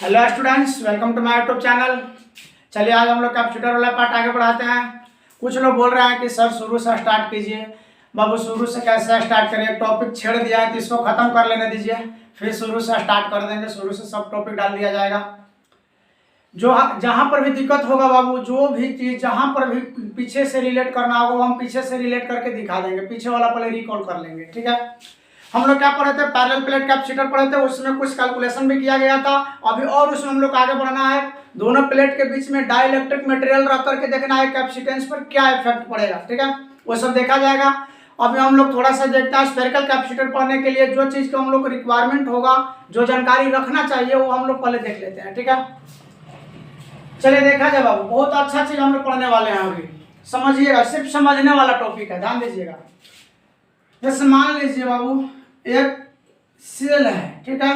Hello students, welcome to my YouTube channel. चलिए आज हम लोग कंप्यूटर वाला पार्ट आगे बढ़ाते हैं। कुछ लोग बोल रहे हैं कि सर शुरू से स्टार्ट कीजिए। बाबू शुरू से कैसे स्टार्ट करिए? टॉपिक छेड़ दिया है तो इसको ख़त्म कर लेने दीजिए, फिर शुरू से स्टार्ट कर देंगे। शुरू से सब टॉपिक डाल दिया जाएगा। जो जहाँ पर भी दिक्कत होगा बाबू, जो भी चीज़ जहाँ पर भी पीछे से रिलेट करना होगा वो हम पीछे से रिलेट करके दिखा देंगे। पीछे वाला पहले रिकॉल कर लेंगे, ठीक है। हम लोग क्या पढ़े थे? पैरेलल प्लेट कैपेसिटर पढ़े थे, उसमें कुछ कैलकुलेशन भी किया गया था। अभी और उसमें हम लोग आगे बढ़ना है। दोनों प्लेट के बीच में डाइलेक्ट्रिक मटेरियल रख करके देखना है कैपेसिटेंस पर क्या इफेक्ट पड़ेगा, ठीक है। वो सब देखा जाएगा। अभी हम लोग थोड़ा सा देखते हैं स्फेरिकल कैपेसिटर पढ़ने के लिए जो चीज़ का हम लोग को रिक्वायरमेंट होगा, जो जानकारी रखना चाहिए वो हम लोग पहले देख लेते हैं, ठीक है। चलिए देखा जाए बाबू, बहुत अच्छा चीज़ हम लोग पढ़ने वाले हैं। अभी समझिएगा, सिर्फ समझने वाला टॉपिक है, ध्यान दीजिएगा। जैसे मान लीजिए बाबू एक सेल है, ठीक है।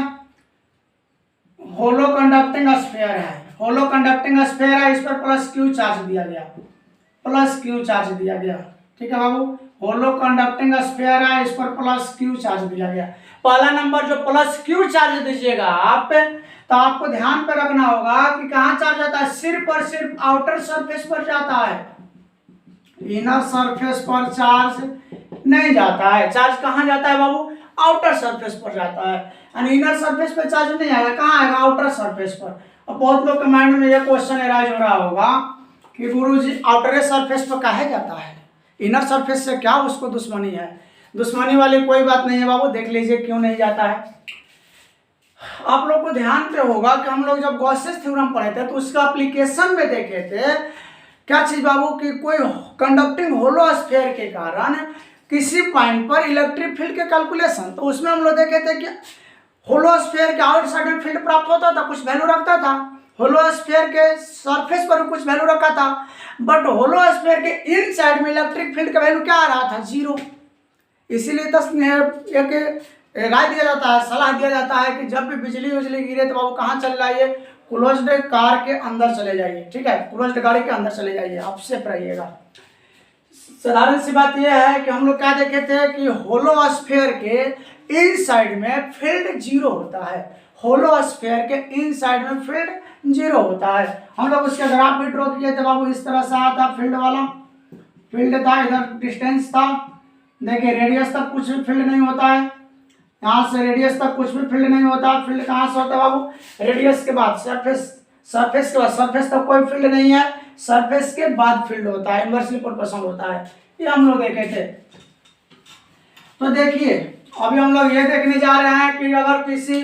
होलो कंडक्टिंग स्फीयर है, होलो कंडक्टिंग स्फीयर है। इस पर प्लस क्यू चार्ज दिया गया, प्लस क्यू चार्ज दिया गया, ठीक है बाबू। होलो कंडक्टिंग स्फीयर है, इस पर प्लस क्यू चार्ज दिया गया। पहला नंबर जो प्लस क्यू चार्ज दीजिएगा आप, तो आपको ध्यान पर रखना होगा कि कहाँ चार्ज जाता है? सिर्फ और सिर्फ आउटर सरफेस पर जाता है, इनर सरफेस पर चार्ज नहीं जाता है। चार्ज कहाँ जाता है बाबू? आउटर सरफेस पर जाता है। यानी इनर सरफेस पर चार्ज नहीं आएगा, कहाँ आएगा? आउटर सरफेस पर। अब बहुत लोग के माइंड में यह क्वेश्चन अराइज हो रहा होगा कि गुरुजी आउटर सरफेस पर काहे जाता है? इनर सरफेस से क्या उसको दुश्मनी है? दुश्मनी वाली कोई बात नहीं है बाबू, देख लीजिए क्यों नहीं जाता है। आप लोग को ध्यान पे होगा कि हम लोग जब गॉसेस थ्योरम पढ़े थे तो उसका एप्लीकेशन में देखे थे क्या चीज बाबू कि कोई कंडक्टिंग होलो स्फीयर के कारण किसी पॉइंट पर इलेक्ट्रिक फील्ड के कैलकुलेशन, तो उसमें हम लोग देखे थे कि होलो स्फीयर के आउटसाइड में फील्ड प्राप्त होता था, कुछ वैल्यू रखता था। होलो स्फीयर के सरफेस पर कुछ वैल्यू रखा था, बट होलो स्फीयर के इनसाइड में इलेक्ट्रिक फील्ड का वैल्यू क्या आ रहा था? 0। इसीलिए तो एक राय दिया जाता है, सलाह दिया जाता है कि जब भी बिजली गिरे तो बाबू कहाँ चले जाइए? क्लोज्ड कार के अंदर चले जाइए, ठीक है। क्लोज्ड गाड़ी के अंदर चले जाइए, आप सेफ रहिएगा। साधारण सी बात यह है कि हम लोग क्या देखे थे कि होलो स्फीयर के इनसाइड में फील्ड 0 होता है। होलो स्फीयर के इनसाइड में फील्ड 0 होता है। हम लोग उसके ग्राफ भी ड्रॉ किए थे बाबू, इस तरह से आता फील्ड वाला। फील्ड था, इधर डिस्टेंस था। देखिए रेडियस तक कुछ भी फील्ड नहीं होता है, यहाँ से रेडियस तक कुछ भी फील्ड नहीं होता। फील्ड कहाँ से होता है बाबू? रेडियस के बाद सरफेस, सरफेस के बाद सरफेस तक कोई फील्ड नहीं है, सरफेस के बाद फील्ड होता है, इनवर्सली प्रोपोर्शनल होता है। ये हम लोग देखे थे। तो देखिए अभी हम लोग ये देखने जा रहे हैं कि अगर किसी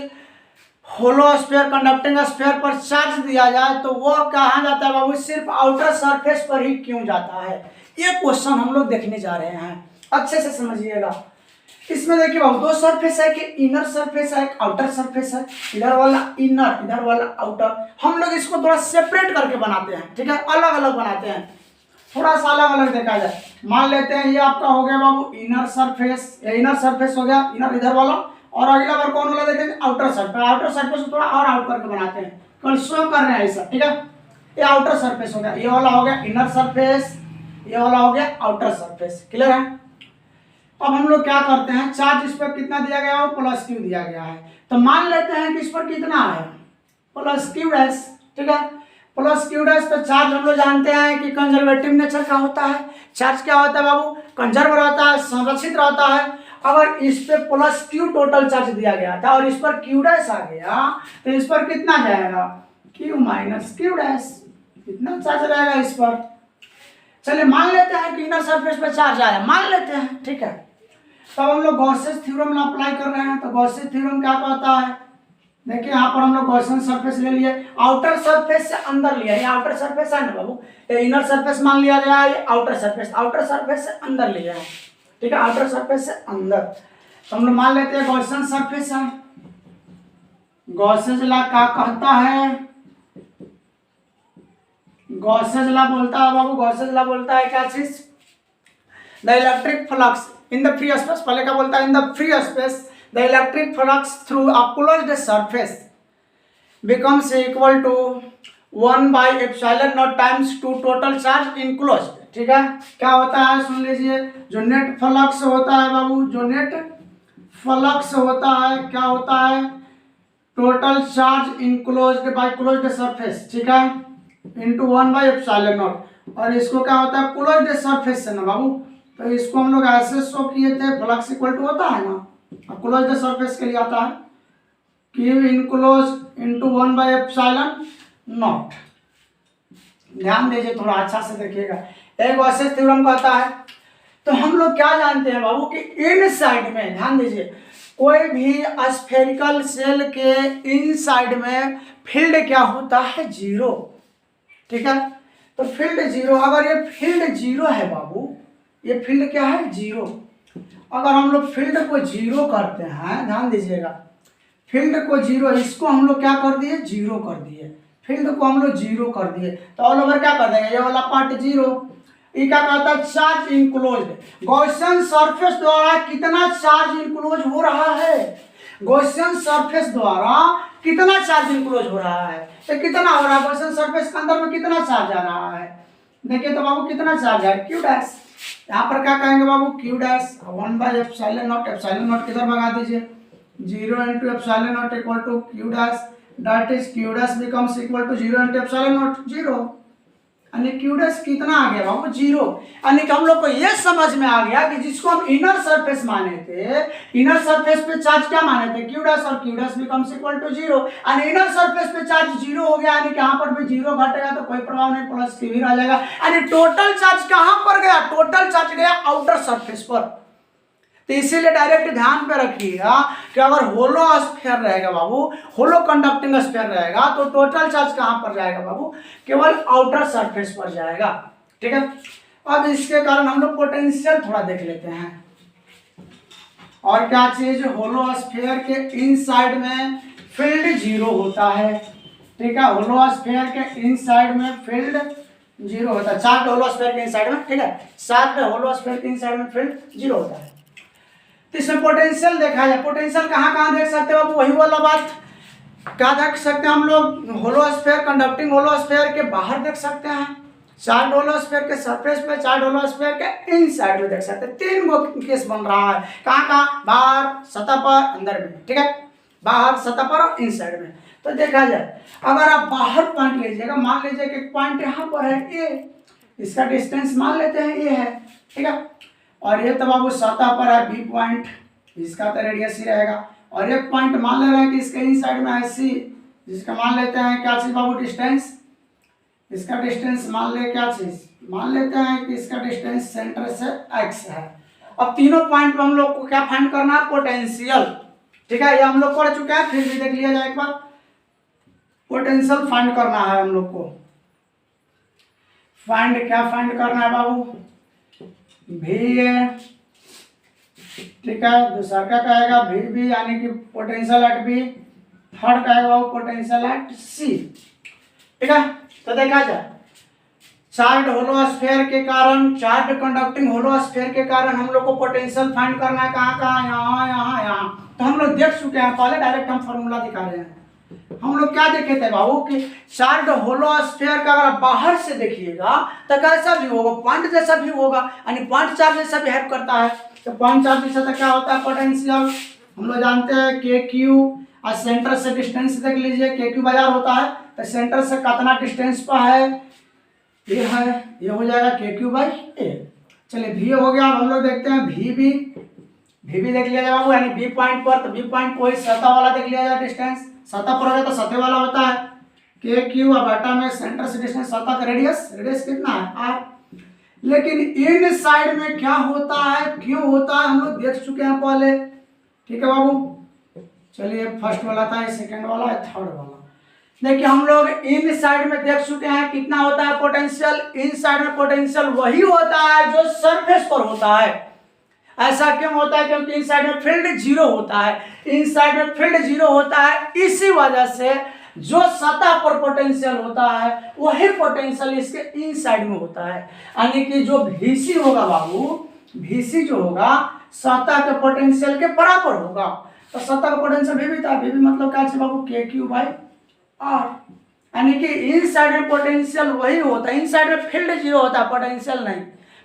होलो स्फीयर कंडक्टिंग स्फीयर पर चार्ज दिया जाए तो वो कहाँ जाता है बाबू? सिर्फ आउटर सरफेस पर ही क्यों जाता है? ये क्वेश्चन हम लोग देखने जा रहे हैं, अच्छे से समझिएगा। इसमें देखिए बाबू दो सरफेस है कि इनर सरफेस है, आउटर सरफेस है। इधर वाला इनर, इधर वाला आउटर। हम लोग इसको थोड़ा सेपरेट करके बनाते हैं, ठीक है, अलग अलग बनाते हैं, थोड़ा सा अलग अलग देखा जाए। मान लेते हैं ये आपका हो गया बाबू इनर सरफेस, ये इनर सरफेस हो गया, इनर इधर वाला। और अगला बार कौन वाला देखेंगे? Outer surface. आउटर सरफेस को थोड़ा और आउट करके बनाते हैं, कल शो कर रहे हैं ऐसा, ठीक है। ये आउटर सरफेस हो गया, ये वाला हो गया इनर सरफेस, ये वाला हो गया आउटर सरफेस। क्लियर है? अब हम लोग क्या करते हैं, चार्ज इस पर कितना दिया गया है? प्लस क्यू दिया गया है। तो मान लेते हैं कि इस पर कितना है? प्लस क्यू डैश, ठीक है। Plus Q dash. तो चार्ज हम लोग जानते हैं कि कंजर्वेटिव नेचर का होता है। चार्ज क्या होता है बाबू? कंजर्व रहता है, संरक्षित रहता है। अगर इस पे प्लस क्यू टोटल चार्ज दिया गया था और इस पर क्यू डैश आ गया तो इस पर कितना जाएगा? क्यू माइनस क्यू डैश, कितना चार्ज रहेगा इस पर? चलिए मान लेते हैं कि इनर सरफेस पर चार्ज आया, मान लेते हैं, ठीक है। तब हम लोग गॉसेस थ्योरम अप्लाई कर रहे हैं। तो गॉसेस थ्योरम क्या कहता है? देखिए यहाँ पर हम लोग गॉसियन सरफेस ले लिए, आउटर सरफेस से अंदर लिया। ये आउटर सरफेस है ना बाबू, ये इनर सरफेस मान लिया गया, ये आउटर सरफेस, आउटर सरफेस से अंदर लिया है, ठीक है, आउटर सरफेस से अंदर। तो हम लोग मान लेते हैं गॉसियन सरफेस है। गॉसेस लॉ क्या कहता है? गॉसेस लॉ बोलता है बाबू, गॉसेस लॉ बोलता है क्या चीज? The electric flux in the free space, पहले क्या बोलता है? In the free space the electric flux through a closed surface becomes equal to 1/epsilon times two total charge enclosed, ठीक है। क्या होता है सुन लीजिए, जो नेट फ्लक्स होता है बाबू, जो नेट फ्लक्स होता है क्या होता है? Total charge enclosed bye closed surface, ठीक है, इंटू 1/ε0। और इसको क्या होता है, क्लोज्ड सरफेस से ना बाबू, तो इसको हम लोग ऐसे शो किए थे, फ्लक्स इक्वल टू होता है ना, अब क्लोज्ड सरफेस के लिए आता है क्यू इनक्लोज इंटू 1/ε0। ध्यान दीजिए, थोड़ा अच्छा से देखिएगा, एक वॉसेस थ्योरम कहता है। तो हम लोग क्या जानते हैं बाबू कि इन साइड में, ध्यान दीजिए, कोई भी स्फेरिकल सेल के इन साइड में फील्ड क्या होता है, जीरो, ठीक है। तो फील्ड जीरो, अगर ये फील्ड जीरो है बाबू, ये फील्ड क्या है, जीरो। अगर हम लोग फील्ड को जीरो करते हैं, ध्यान दीजिएगा, फील्ड को जीरो, इसको हम लोग क्या कर दिए, जीरो कर दिए, फील्ड को हम लोग जीरो कर दिए, तो ऑल ओवर क्या कर देंगे, ये वाला पार्ट जीरो। ये क्या कहता है, चार्ज इनक्लोज्ड। गॉसियन सरफेस द्वारा कितना चार्ज इनक्लोज हो रहा है, गॉसियन सरफेस द्वारा कितना चार्ज इनक्लोज हो रहा है, तो कितना हो रहा है, गॉसियन सरफेस के अंदर में कितना चार्ज आ रहा है, देखिए तो बाबू कितना चार्ज है, क्यू डैश। यहाँ पर क्या कहेंगे बाबू, क्यू डैश 1/ε0, ε0 किधर भगा दीजिए, 0 into ε0 equal to Q dash, that is Q dash becomes equal to 0 into ε0, 0। यानी क्यू डैश कितना आ गया बाबू, 0। यानी कि हम लोग को ये समझ में आ गया कि जिसको हम इनर सरफेस माने थे, इनर सरफेस पे चार्ज क्या माने थे, क्यू डैश, और Q dash becomes equal to 0। यानी इनर सरफेस पे चार्ज 0 हो गया, यानी कि यहाँ पर भी 0 घटेगा तो कोई प्रभाव नहीं, प्लस क्यू ही रह जाएगा। यानी टोटल चार्ज कहाँ पर गया, टोटल चार्ज गया आउटर सरफेस पर। तो इसीलिए डायरेक्ट ध्यान पे रखिएगा कि अगर होलो स्फीयर रहेगा बाबू, होलो कंडक्टिंग स्फीयर रहेगा, तो टोटल चार्ज कहां पर जाएगा बाबू, केवल आउटर सरफेस पर जाएगा, ठीक है। अब इसके कारण हम लोग पोटेंशियल थोड़ा देख लेते हैं। और क्या चीज, होलो स्फीयर के इनसाइड में फील्ड जीरो होता है, ठीक है, होलो स्फीयर के इनसाइड में फील्ड जीरो होता है, चार्ज होलो स्फीयर के इनसाइड में, ठीक है, चार्ज होलो स्फीयर के इनसाइड में फील्ड जीरो होता है। तो इसमें पोटेंशियल देखा जाए, पोटेंशियल कहाँ कहाँ देख सकते हो, वही वाला बात क्या देख सकते हैं हम लोग, hollow sphere, conducting hollow sphere के बाहर देख सकते हैं, चार्ज होलो स्फीयर के सरफेस पे, चार्ज होलो स्फीयर के इनसाइड में देख सकते हैं। तीन गो केस बन रहा है, कहाँ कहाँ, बाहर सतह पर, अंदर में, ठीक है, बाहर सतह पर और इनसाइड में। तो देखा जाए, अगर आप बाहर पॉइंट लीजिएगा, मान लीजिए कि पॉइंट यहाँ पर है ए, इसका डिस्टेंस मान लेते हैं ये है, ठीक है, और ये तो बाबू सतह पर है बी पॉइंट, इसका तो रेडियस ही रहेगा, और एक पॉइंट मान ले रहे हैं कि इसके इन साइड में है सी, जिसका मान लेते हैं क्या चीज बाबू, डिस्टेंस, इसका डिस्टेंस मान ले क्या चीज, मान लेते हैं कि इसका डिस्टेंस सेंटर से एक्स है। अब तीनों पॉइंट पे हम लोग को क्या फाइंड करना है, पोटेंशियल, ठीक है, ये हम लोग पढ़ चुके हैं, फिर भी देख लिया जाए एक बार। पोटेंशियल फाइंड करना है हम लोग को, फाइंड क्या फाइंड करना है बाबू, भी है, ठीक है, दूसरा क्या कहेगा, भी भी, यानी कि पोटेंशियल एट बी, थर्ड कहेगा वो पोटेंशियल एट सी, ठीक है। तो देखा जाए, चार्ज होलो स्फीयर के कारण, चार्ज कंडक्टिंग होलो स्फीयर के कारण हम लोग को पोटेंशियल फाइंड करना है, कहाँ कहाँ, यहाँ यहाँ यहाँ। तो हम लोग देख चुके हैं पहले, डायरेक्ट हम फॉर्मूला दिखा रहे हैं। हम लोग क्या देखे थे बाबू कि चार्ज होलो स्फीयर का अगर बाहर से देखिएगा तो कैसा भी होगा, पॉइंट जैसा भी होगा, यानी पॉइंट चार्ज जैसा बिहेव करता है। तो पॉइंट चार्ज जैसा तो क्या होता है, पोटेंशियल हम लोग जानते हैं के क्यू, और सेंटर से डिस्टेंस देख लीजिए, के क्यू बाजार होता है, तो सेंटर से कितना डिस्टेंस पर है, ये है, ये हो जाएगा के क्यू बाई ए। चलिए भी हो गया, अब हम लोग देखते हैं भी भी देख लिया जाए बाबू, यानी बी पॉइंट पर, तो बी पॉइंट को ही सतह वाला देख लिया जाए, डिस्टेंस सतह पर हो गया तो सतह वाला होता है के क्यू, और बाटा में सेंटर से डिस्टेंस, सतह का रेडियस कितना है आर। लेकिन इन साइड में क्या होता है, क्यों होता है, हम लोग देख चुके हैं पहले, ठीक है बाबू। चलिए फर्स्ट वाला था, सेकंड वाला है, थर्ड वाला। देखिए हम लोग इन साइड में देख चुके हैं कितना होता है पोटेंशियल, इन साइड में पोटेंशियल वही होता है जो सरफेस पर होता है। ऐसा क्यों होता है, क्योंकि इन साइड में फील्ड जीरो होता है, इन साइड में फील्ड जीरो होता है, इसी वजह से जो सतह पर पोटेंशियल होता है वही पोटेंशियल इसके इन साइड में होता है। यानी कि जो VC होगा बाबू, VC जो होगा सतह के पोटेंशियल के बराबर होगा। तो सतह का पोटेंशियल भी था, भी मतलब क्या है बाबू, के क्यू बाई आर। यानी कि इन साइड में पोटेंशियल वही होता है, इन साइड में फील्ड जीरो होता है, पोटेंशियल नहीं,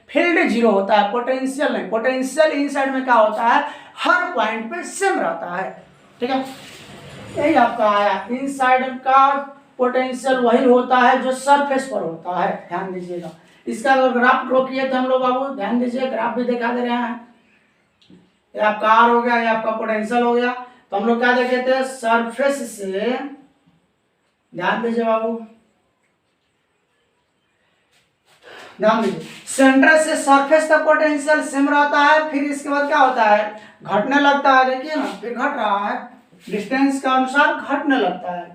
फील्ड जीरो होता है, पोटेंशियल नहीं। पोटेंशियल इन साइड में क्या होता है, हर पॉइंट पे सेम रहता है, ठीक है। यही आपका आया। इनसाइड का पोटेंशियल वही होता है जो सरफेस पर होता है, ध्यान दीजिएगा। इसका अगर ग्राफ ड्रॉ किए थे हम लोग बाबू, ध्यान दीजिए, ग्राफ भी दिखा दे रहे हैं। ये आपका आर हो गया, ये आपका पोटेंशियल हो गया। तो हम लोग क्या देखे थे, सरफेस से, ध्यान दीजिए बाबू, ध्यान दीजिए, सेंटर से सरफेस तक पोटेंशियल सेम रहता है, फिर इसके बाद क्या होता है, घटने लगता है। देखिए ना, फिर घट रहा है, डिस्टेंस के अनुसार घटने लगता है,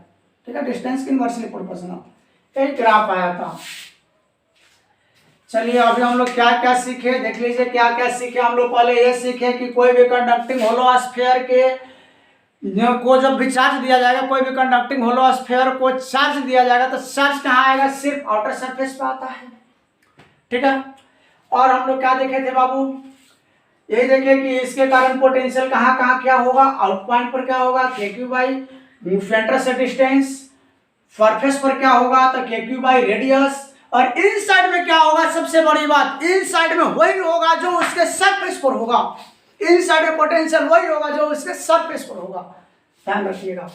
ठीक है, डिस्टेंस की इनवर्सली प्रोपोर्शनल। एक ग्राफ आया था। चलिए अभी हम लोग क्या क्या सीखे, देख लीजिए क्या क्या सीखे हम लोग। पहले ये सीखे कि कोई भी कंडक्टिंग होलो स्फीयर के को जब भी चार्ज दिया जाएगा, कोई भी कंडक्टिंग होलो स्फीयर को चार्ज दिया जाएगा तो चार्ज कहाँ आएगा, सिर्फ आउटर सरफेस पे आता है, ठीक है। और हम लोग क्या देखे थे बाबू, यही देखे कि इसके कारण पोटेंशियल कहाँ कहाँ क्या होगा, आउट पॉइंट पर क्या होगा, के क्यू बाई सेंटर से डिस्टेंस, सरफेस पर क्या होगा तो के क्यू बाई रेडियस, और इन साइड में क्या होगा, सबसे बड़ी बात, इन साइड में वही होगा जो उसके सरफेस पर होगा। इन साइड में पोटेंशियल वही होगा जो उसके सरफेस पर होगा, ध्यान रखिएगा।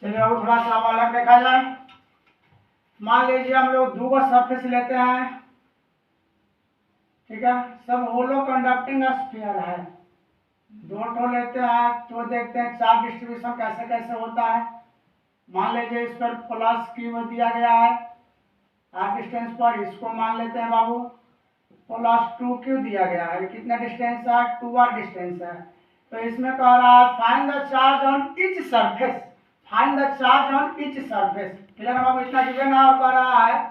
चलिए अब थोड़ा सा अलग देखा जाए। मान लीजिए हम लोग दो सरफेस लेते हैं, ठीक है, सब होलो कंडक्टिंग स्फीयर है, दो ठो लेते हैं तो देखते हैं चार्ज डिस्ट्रीब्यूशन कैसे कैसे होता है। मान लीजिए इस पर प्लस क्यू दिया गया है आर डिस्टेंस पर, इसको मान लेते हैं बाबू प्लस 2q दिया गया है, कितना डिस्टेंस है, 2r डिस्टेंस है। तो इसमें कह रहा है find the charge on each surface, find the charge on each surface, clear है बाबू, इतना गिवन है। और कह रहा है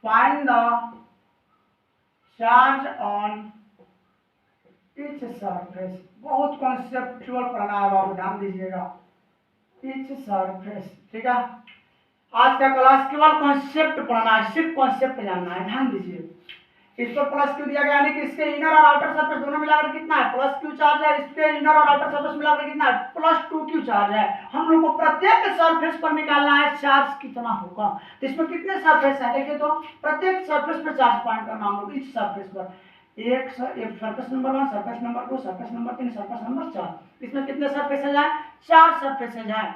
find the charge on each surface, बहुत कॉन्सेप्चुअल पढ़ना है बाबू, ध्यान दीजिएगा, ईच सरफेस, ठीक है। आज का क्लास केवल कॉन्सेप्ट पढ़ना है, सिर्फ कॉन्सेप्ट जानना है, ध्यान दीजिए। इस पर प्लस क्यू दिया गया, यानी कि इसके इनर और आउटर सरफेस दोनों मिलाकर कितना है, प्लस क्यू चार्ज है, इसके इनर और आउटर सरफेस मिलाकर कितना है, प्लस 2q चार्ज है। हम लोग को प्रत्येक सरफेस पर निकालना है चार्ज कितना होगा। तो इसमें कितने सरफेस है, देखिए तो प्रत्येक सरफेस पर चार्ज पॉइंट करना हम लोग, इस सरफेस पर एक surface number 1, surface number 2, surface number 3, surface number 4। इसमें कितने सरफेस है, 4 सरफेस है,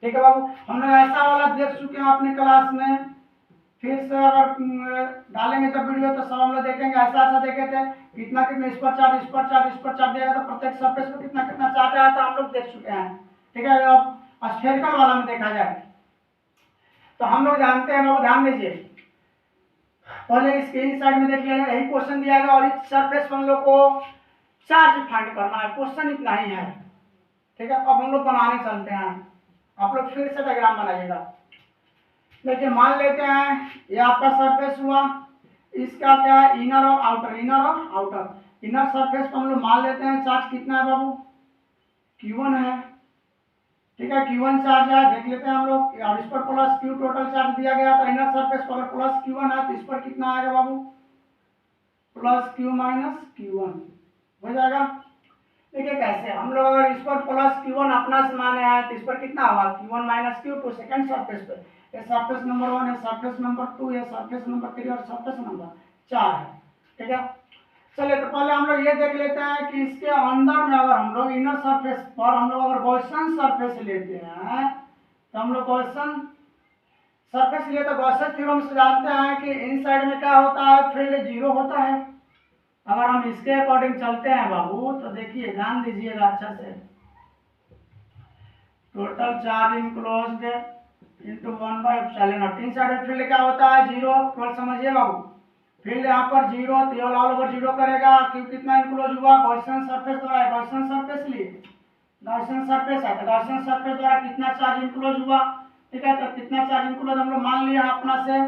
ठीक है बाबू। हम लोग ऐसा वाला देख चुके हैं अपने क्लास में, फिर से अगर डालेंगे जब वीडियो तो सब हम लोग देखेंगे, ऐसा ऐसा देखे थे, कितना कितना इस पर चार्ज, इस पर चार्ज, इस पर चार्ज दिया तो प्रत्येक सरफेस पर कितना कितना चार्ज आया था हम लोग देख चुके हैं, ठीक है। अब स्फेरिकल वाला में देखा जाए तो हम लोग जानते हैं बाबू, ध्यान दीजिए, पहले इसके इन साइड में देख लिया, यही क्वेश्चन दिया गया और इस सरफेस पर हम लोग को चार्ज फाइंड करना है, क्वेश्चन इतना ही है, ठीक है। अब हम लोग बनाने चलते हैं, आप लोग फिर से डायग्राम बनाइएगा। देखिए मान लेते हैं ये आपका सरफेस हुआ, इसका क्या है, इनर और आउटर, इनर और आउटर। इनर सरफेस पर हम लोग मान लेते हैं चार्ज कितना है बाबू, q1 है, ठीक है, q1 चार्ज है, देख लेते हैं हम लोग। और इस पर प्लस q टोटल चार्ज दिया गया, तो इनर सरफेस पर प्लस q1 है तो इस पर कितना आएगा बाबू, प्लस q माइनस q1 हो जाएगा। देखिए कैसे, हम लोग अगर इस पर प्लस q1 अपना से माने हैं तो इस पर कितना होगा, q1 minus q2 second surface पे, ये सरफेस नंबर 1 है, सरफेस नंबर 2 है, सरफेस नंबर 3 और सरफेस नंबर 4 है, ठीक है। चलिए तो पहले हम लोग ये देख लेते हैं कि इसके अंदर में अगर हम लोग इनर सरफेस पर हम लोग अगर गॉसियन सरफेस लेते हैं तो हम लोग गॉसियन सरफेस लिए तो गॉसियन थ्योरम से जानते हैं कि इन साइड में क्या होता है, फील्ड 0 होता है। अगर हम इसके अकॉर्डिंग चलते हैं बाबू तो देखिए ध्यान दीजिएगा अच्छा से, टोटल चार्ज इनक्लोज्ड इनटू 1/ε0, तीन साइड फील्ड क्या होता है, 0, थोड़ा समझिए बाबू, फील्ड यहाँ पर 0 तो ये ऑल ओवर 0 करेगा, क्यों कितना इनक्लोज हुआ, गॉसियन सरफेस द्वारा, गॉसियन सरफेस लिए, गॉसियन सरफेस है तो गॉसियन सरफेस द्वारा कितना चार्ज इनक्लोज हुआ, ठीक है। तो कितना चार्ज इनक्लोज हम लोग मान लिया अपना से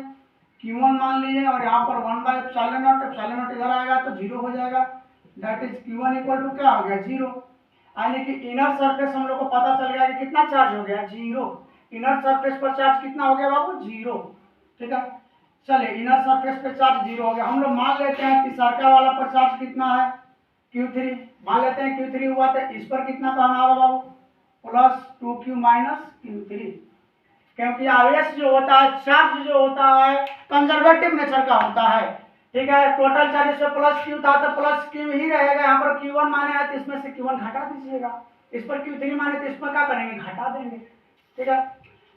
q1 मान लिए, और यहाँ पर 1/ε0, ε0 इधर आएगा तो 0 हो जाएगा, that is q1 equal to क्या हो गया, 0। यानी कि इनर सरफेस हम लोग को पता चल गया कि कितना चार्ज हो गया, 0। इनर सरफेस पर चार्ज कितना हो गया बाबू, 0, ठीक है। चलिए इनर सरफेस पे चार्ज 0 हो गया। हम लोग मान लेते हैं कि सर्कल वाला पर चार्ज कितना है, q3 मान लेते हैं, q3 हुआ तो इस पर कितना कहना होगा बाबू, प्लस 2q माइनस q3, क्योंकि आवेश जो होता है, चार्ज जो होता है कंजर्वेटिव नेचर का होता है, ठीक है। टोटल चार्ज से प्लस q था तो प्लस q ही रहेगा, यहाँ पर q1 माने है तो इसमें से q1 घटा दीजिएगा, इस पर Q3 माने तो इसमें क्या करेंगे, घटा देंगे। ठीक है,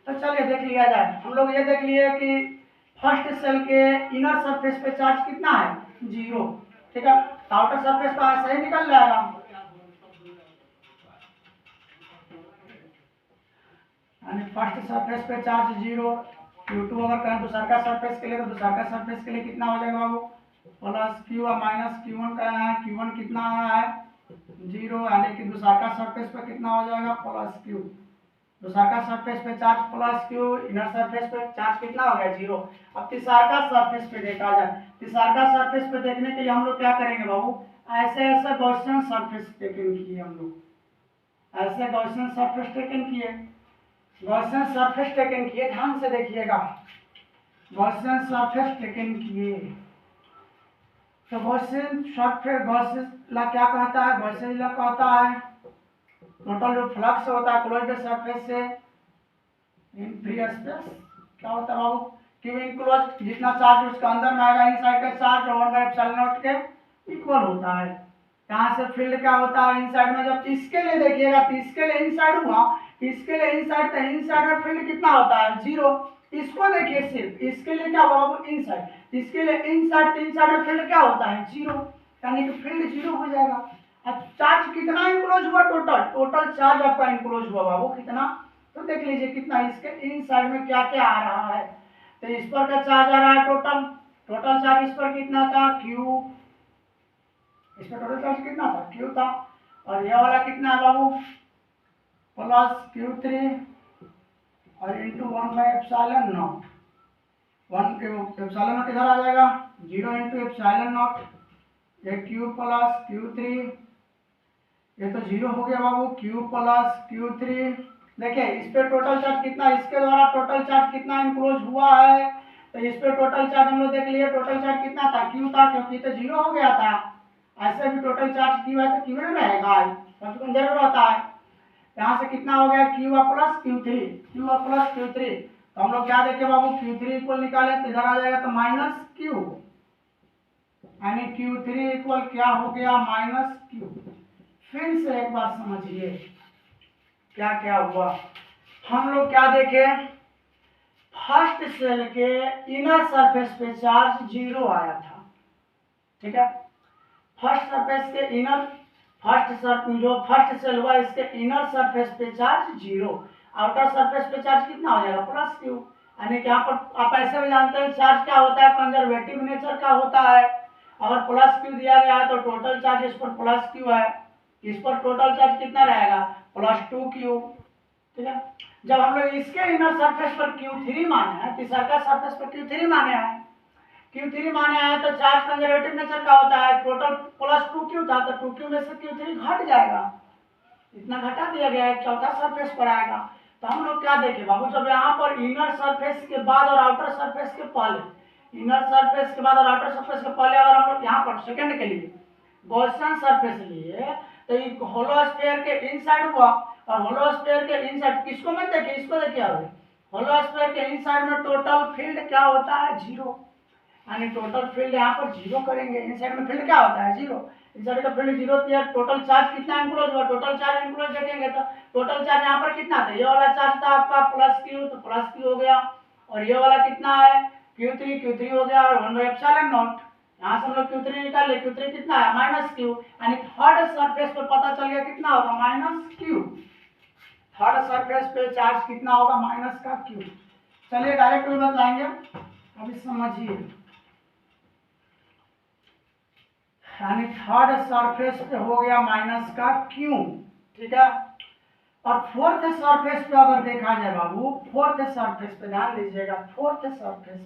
तो चलिए देख लिया जाए। हम लोग ये देख लिए कि फर्स्ट सेल के इनर सरफेस पे चार्ज कितना है, 0। ठीक है, आउटर सरफेस तो ऐसे ही निकल जाएगा। यानी फर्स्ट सरफेस पे चार्ज 0, Q2 अगर कहें दूसरा का सरफेस के लिए, तो दूसरा का सरफेस के लिए कितना हो जाएगा बाबू, प्लस Q और माइनस Q1 का है। Q1 कितना आया है, 0, यानी कि दूसरा का सरफेस पे कितना हो जाएगा, प्लस Q। दूसरा का सरफेस पे charge plus Q, inner surface पे चार्ज कितना हो गया, 0। अब तीसरा का सरफेस पे देखा जाए, तीसरा का सरफेस पे देखने के लिए हम लोग क्या करेंगे बाबू, ऐसे ऐसे गॉसियन सरफेस टेकन किए हम लोग, ऐसे गॉसियन सरफेस टेकन किए, गॉसियन सरफेस टेकन किए, ध्यान से देखिएगा, गॉसियन सरफेस टेकन किए। तो गॉसियन सरफेस, गॉसियन ला क्या कहता है, गॉसियन ला कहता है टोटल जो फ्लक्स होता है क्लोज्ड सरफेस से इन फ्री स्पेस, क्या होता है बाबू, क्यू इनक्लोज, जितना चार्ज उसका अंदर में आएगा इनसाइड का चार्ज 1/ε0 के इक्वल होता है। यहाँ से फील्ड क्या होता है इनसाइड में, जब इसके लिए देखिएगा तो इसके लिए इनसाइड हुआ, इसके लिए इनसाइड, तो इनसाइड में फील्ड कितना होता है, 0। इसको देखिए सिर्फ, इसके लिए क्या हुआ बाबू, इनसाइड, इसके लिए इनसाइड, इनसाइड में फील्ड क्या होता है, 0, यानी कि फील्ड 0 हो जाएगा। अब चार्ज कितना इनक्लोज हुआ, टोटल टोटल चार्ज आपका इनक्लोज हुआ बाबू कितना, तो देख लीजिए कितना, इसके इनसाइड में क्या क्या आ रहा है, तो इस पर का चार्ज आ रहा है टोटल, टोटल चार्ज इस पर कितना था, Q, इस पर टोटल चार्ज कितना था, Q था, और ये वाला कितना है बाबू, प्लस Q3 और इंटू 1/ε0, 1/ε0 किधर आ जाएगा, 0 इंटू ε0, ये Q प्लस Q3, ये तो 0 हो गया बाबू, Q प्लस Q3। देखिए इस पे टोटल चार्ज कितना, इसके द्वारा टोटल चार्ज कितना इनक्लोज हुआ है, तो इस पे टोटल चार्ज हम लोग देख लिए, टोटल चार्ज कितना था, Q था, क्योंकि तो 0 हो गया था। ऐसे भी टोटल चार्ज Q है तो Q में रहेगा, कम जरूर होता है। यहाँ से कितना हो गया, Q plus Q3, Q plus Q3, तो हम लोग क्या देखे बाबू, Q3 इक्वल निकाले तो इधर आ जाएगा तो माइनस Q, यानी Q3 इक्वल क्या हो गया, माइनस Q। फिर से एक बार समझिए क्या क्या हुआ, हम लोग क्या देखे, फर्स्ट सेल के इनर सरफेस पे चार्ज 0 आया था। ठीक है, फर्स्ट सरफेस के इनर, जो फर्स्ट सेल हुआ इसके इनर सरफेस पे चार्ज 0, आउटर सरफेस पे चार्ज कितना हो जाएगा, प्लस Q। यानी कि यहाँ पर आप ऐसे भी जानते हैं चार्ज क्या होता है, कंजर्वेटिव नेचर का होता है। अगर प्लस Q दिया गया है तो टोटल चार्ज इस पर प्लस Q है, इस पर टोटल चार्ज कितना रहेगा, प्लस 2Q। ठीक है, जब हम लोग इसके इनर सरफेस पर Q3 माने हैं, तीसरा का सरफेस पर Q3 माने हैं, Q3 माने हैं तो चार्ज कंजर्वेटिव नेचर का होता है, टोटल प्लस 2Q था तो 2Q में से Q3 घट जाएगा, इतना घटा दिया गया है, चौथा सरफेस पर आएगा। तो हम लोग क्या देखें बाबू, जब यहाँ पर इनर सरफेस के बाद और आउटर सरफेस के पहले, इनर सरफेस के बाद और आउटर सरफेस के पहले अगर हम लोग यहाँ पर सेकंड के लिए गॉसियन सरफेस लिए, तो ये होलोस्फीयर के इनसाइड हुआ, और होलोस्फीयर के इनसाइड किसको मत देखिए, इसको देखिए, होलोस्फीयर के इनसाइड में टोटल फील्ड क्या होता है, 0, यानी टोटल फील्ड यहाँ पर 0 करेंगे, इनसाइड में फील्ड क्या होता है, 0, इनसाइड का फील्ड 0 किया, टोटल चार्ज कितना इनक्लोज हुआ, टोटल चार्ज इनक्लोज देखेंगे तो टोटल चार्ज यहाँ पर कितना था, ये वाला चार्ज था आपका प्लस Q, तो प्लस Q हो गया, और ये वाला कितना है Q3 हो गया, और 1/ε0, यहाँ से हम लोग Q3 निकाल ले, Q3 कितना है, माइनस Q, यानी थर्ड सरफेस पे पता चल गया कितना होगा, माइनस Q। थर्ड सरफेस पे चार्ज कितना होगा, माइनस का Q। चलिए डायरेक्ट भी बताएंगे, अभी समझिए, यानी थर्ड सरफेस पे हो गया माइनस का Q। ठीक है, और फोर्थ सरफेस पे अगर देखा जाए बाबू, फोर्थ सरफेस पे ध्यान दीजिएगा, फोर्थ सरफेस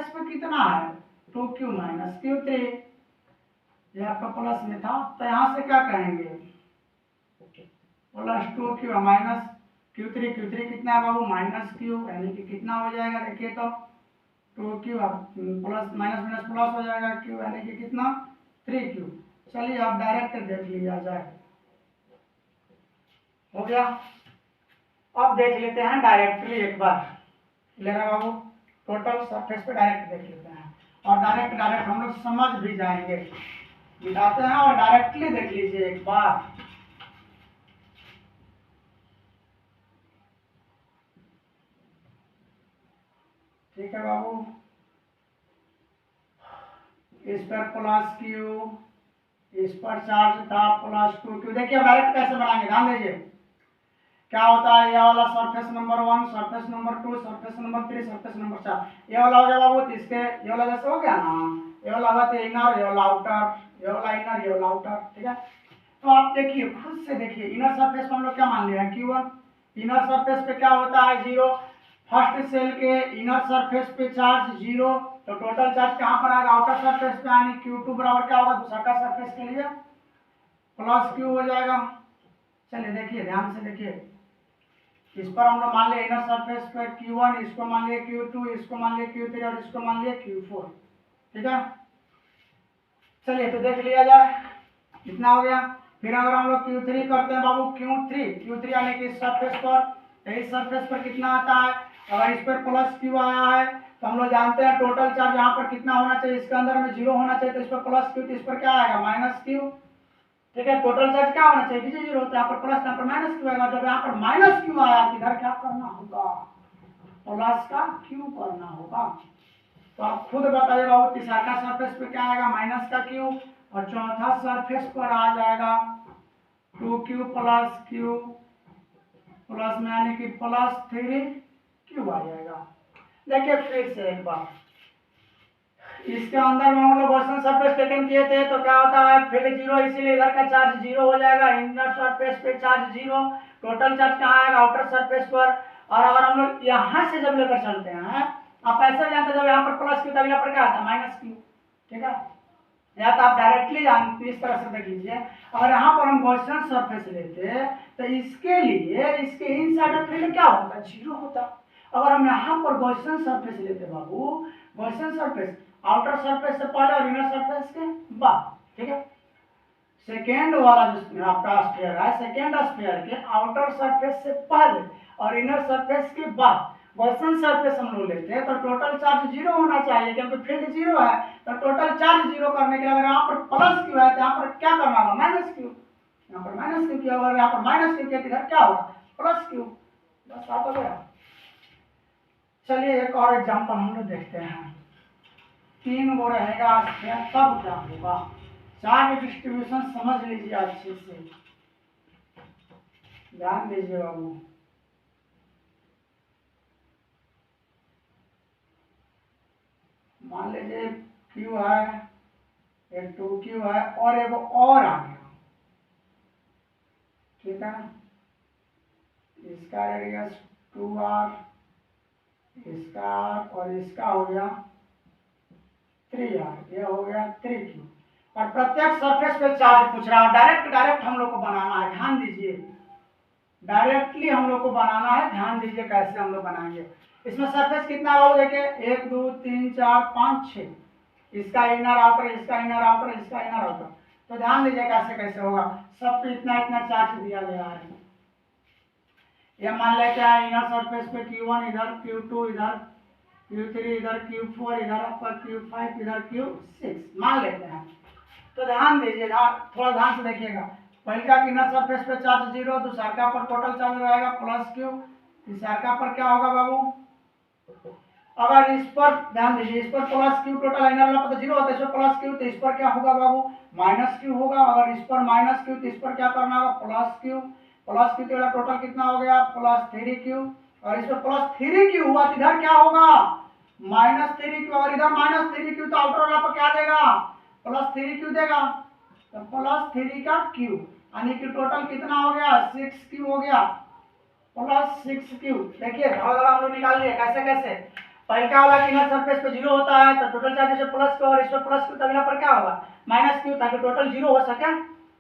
पे कितना है, 2Q माइनस Q3, ये आपका प्लस में था, तो यहाँ से क्या कहेंगे, प्लस 2Q माइनस Q3 कितना है बाबू, माइनस Q, यानी कि कितना हो जाएगा, देखिए तो 2Q plus minus minus plus हो जाएगा, Q यानी कि कितना, 3Q। चलिए अब डायरेक्ट देख लिया जाए, हो गया। अब देख लेते हैं डायरेक्टली एक बार, लेना बाबू, टोटल सरफेस पे डायरेक्ट देख लेते हैं, और डायरेक्ट हम लोग समझ भी जाएंगे, मिटाते हैं और डायरेक्टली देख लीजिए एक बार। ठीक है बाबू, इस पर प्लस क्यू, इस पर चार्ज था प्लस टू क्यू। देखिए डायरेक्ट कैसे बनाएंगे, ध्यान दीजिए क्या होता है। ये वाला surface number 1, surface number 2, surface number 3, surface number 4, ये वाला हो गया बाबू। तो इसके ये वाला जैसे हो गया ना, ये वाला हुआ तो इनर, ये वाला आउटर, ये वाला इनर, ये वाला आउटर, ठीक है। तो आप देखिए, खुद से देखिए, इनर सरफेस पर हम लोग क्या मान लिया है, Q1। इनर सरफेस पे क्या होता है, 0। फर्स्ट सेल के इनर सरफेस पे चार्ज 0, तो टोटल चार्ज कहाँ पर आएगा, आउटर सरफेस पे, यानी Q2 बराबर क्या होगा, दूसरा का सरफेस के लिए प्लस Q हो जाएगा। चलिए देखिए, ध्यान से देखिए, इस पर हम लोग मान लिया इनर सरफेस पर Q1, इसको मान लिया Q2, इसको मान लिया Q3 और इसको मान लिया Q4, ठीक है। चलिए तो देख लिया जाए, कितना हो गया। फिर अगर हम लोग Q3 करते हैं बाबू, Q3 यानी कि इस सरफेस पर, इस सरफेस पर कितना आता है, अगर इस पर प्लस Q आया है तो हम लोग जानते हैं टोटल चार्ज यहाँ पर कितना होना चाहिए, इसके अंदर में 0 होना चाहिए, तो इस पर प्लस Q, तो इस पर क्या आएगा, माइनस Q, ठीक है। टोटल चार्ज क्या होना चाहिए, 0 होता है, यहाँ पर प्लस, यहाँ पर माइनस Q आएगा। जब यहाँ पर माइनस Q आया तो इधर क्या करना होगा, प्लस का Q करना होगा। तो आप खुद बताइए बाबू, तीसरा का सरफेस पे क्या आएगा, माइनस का Q, और चौथा सरफेस पर आ जाएगा 2Q प्लस Q प्लस में, यानी कि प्लस 3Q आ जाएगा। देखिए फिर से एक बार, इसके अंदर में हम लोग गॉसियन सरफेस टेकन किए थे, तो क्या होता है, फील्ड 0, इसीलिए इधर का चार्ज 0 हो जाएगा। इनर सरफेस पे चार्ज 0, टोटल चार्ज कहाँ आएगा, आउटर सरफेस पर। और अगर हम लोग यहाँ से जब लेकर चलते हैं, आप ऐसे जानते हैं, जब यहाँ पर प्लस Q, अगला पर क्या आता है, माइनस Q, ठीक है। या तो आप डायरेक्टली जानते, इस तरह से देख लीजिए, अगर यहाँ पर हम गॉसियन सरफेस लेते तो इसके लिए इसके इनसाइड में फील्ड क्या होता, 0 होता। अगर हम यहाँ पर गॉसियन सरफेस लेते बाबू, गॉसियन सरफेस आउटर सरफेस से पहले और इनर सरफेस के बाद, ठीक है। सेकेंड वाला जो आपका स्फीयर है, सेकेंड स्फीयर के आउटर सरफेस से पहले और इनर सरफेस के बाद गॉसियन सरफेस हम लोग लेते हैं, तो टोटल चार्ज 0 होना चाहिए, क्योंकि फील्ड 0 है। तो टोटल चार्ज 0 करने के लिए अगर यहाँ पर प्लस Q है तो यहाँ पर क्या करना होगा, माइनस Q। यहाँ पर माइनस Q किया, अगर यहाँ पर माइनस Q किया तो इधर क्या होगा, प्लस Q। बस बात हो गया। चलिए एक और एग्जाम्पल हम लोग देखते हैं। 3 गो रहेगा स्फीयर, तब क्या होगा, चार्ज डिस्ट्रीब्यूशन समझ लीजिए अच्छे से, ध्यान दीजिए बाबू। मान लीजिए Q है, एक 2Q है और एक और आ गया, ठीक है। इसका रेडियस 2R, इसका R और इसका हो गया 3R, ये हो गया 3Q। और प्रत्येक सरफेस पे चार्ज पूछ रहा है, डायरेक्ट हम लोग को बनाना है, ध्यान दीजिए, डायरेक्टली हम लोग को बनाना है, ध्यान दीजिए कैसे हम लोग बनाएंगे। इसमें सरफेस कितना हो, देखिए 1 2 3 4 5 6, इसका इनर आउटर, इसका इनर आउटर, इसका इनर आउटर। तो ध्यान दीजिए कैसे कैसे होगा, सब पे इतना इतना चार्ज दिया गया है। ये मान लेते हैं इनर सरफेस पे Q1, इधर Q2, इधर Q3, इधर Q4, इधर पर Q5, इधर Q6 मान लेते हैं। तो ध्यान दीजिए, थोड़ा ध्यान से देखिएगा। पहला इनर सरफेस पे चार्ज 0, दूसरा पर टोटल चार्ज रहेगा प्लस Q, तीसरा पर क्या होगा बाबू, अगर इस पर ध्यान दीजिए, इस पर प्लस Q, टोटल इनर वाला पर तो 0 होता है, इस पर प्लस Q, तो इस पर क्या होगा बाबू, माइनस Q होगा। अगर इस पर माइनस Q तो इस पर क्या करना होगा, प्लस Q। प्लस Q तो टोटल कितना हो गया, प्लस 3Q। और इस पर प्लस 3Q हुआ तो इधर क्या होगा, माइनस 3Q। और इधर माइनस 3Q तो आउटर वाला पर क्या देगा, प्लस 3Q देगा। तो प्लस 3 का Q, यानी कि टोटल कितना हो गया, 6Q हो गया, प्लस 6Q। देखिए धड़ा हम लोग निकाल लिए, कैसे कैसे। पहला वाला इनर सरफेस पे 0 होता है, तो टोटल चार्ज से प्लस Q, और इस पर प्लस Q, तो अगला पर क्या होगा, माइनस Q, ताकि टोटल 0 हो सके,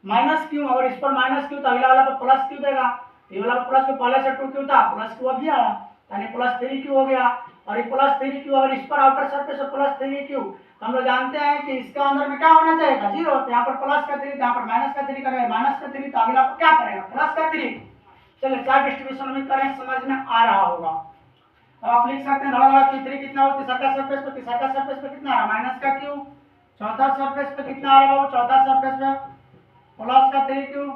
माइनस Q। और इस पर माइनस Q, तो अगला वाला पर प्लस Q देगा। ये वाला प्लस Q पहले से 2Q था, प्लस Q अभी आया, यानी प्लस 3Q हो गया। और ये प्लस 3Q, और इस पर आउटर सरफेस पर प्लस 3Q। हम लोग जानते हैं कि इसके अंदर में क्या होना चाहिए, 0। तो यहाँ पर प्लस का 3, यहाँ पर माइनस का 3 करेगा, माइनस का 3, तो अगला पर क्या करेगा, प्लस का 3। चलिए चार्ज डिस्ट्रीब्यूशन में करें, समझ में आ रहा होगा। अब आप लिख सकते हैं धड़ा Q3 कितना हो, तीसरा सरफेस पे, तीसरा सरफेस पे कितना आ रहा, माइनस का Q। चौथा सरफेस पे कितना आ रहा है, चौथा सरफेस पे प्लस का 3Q।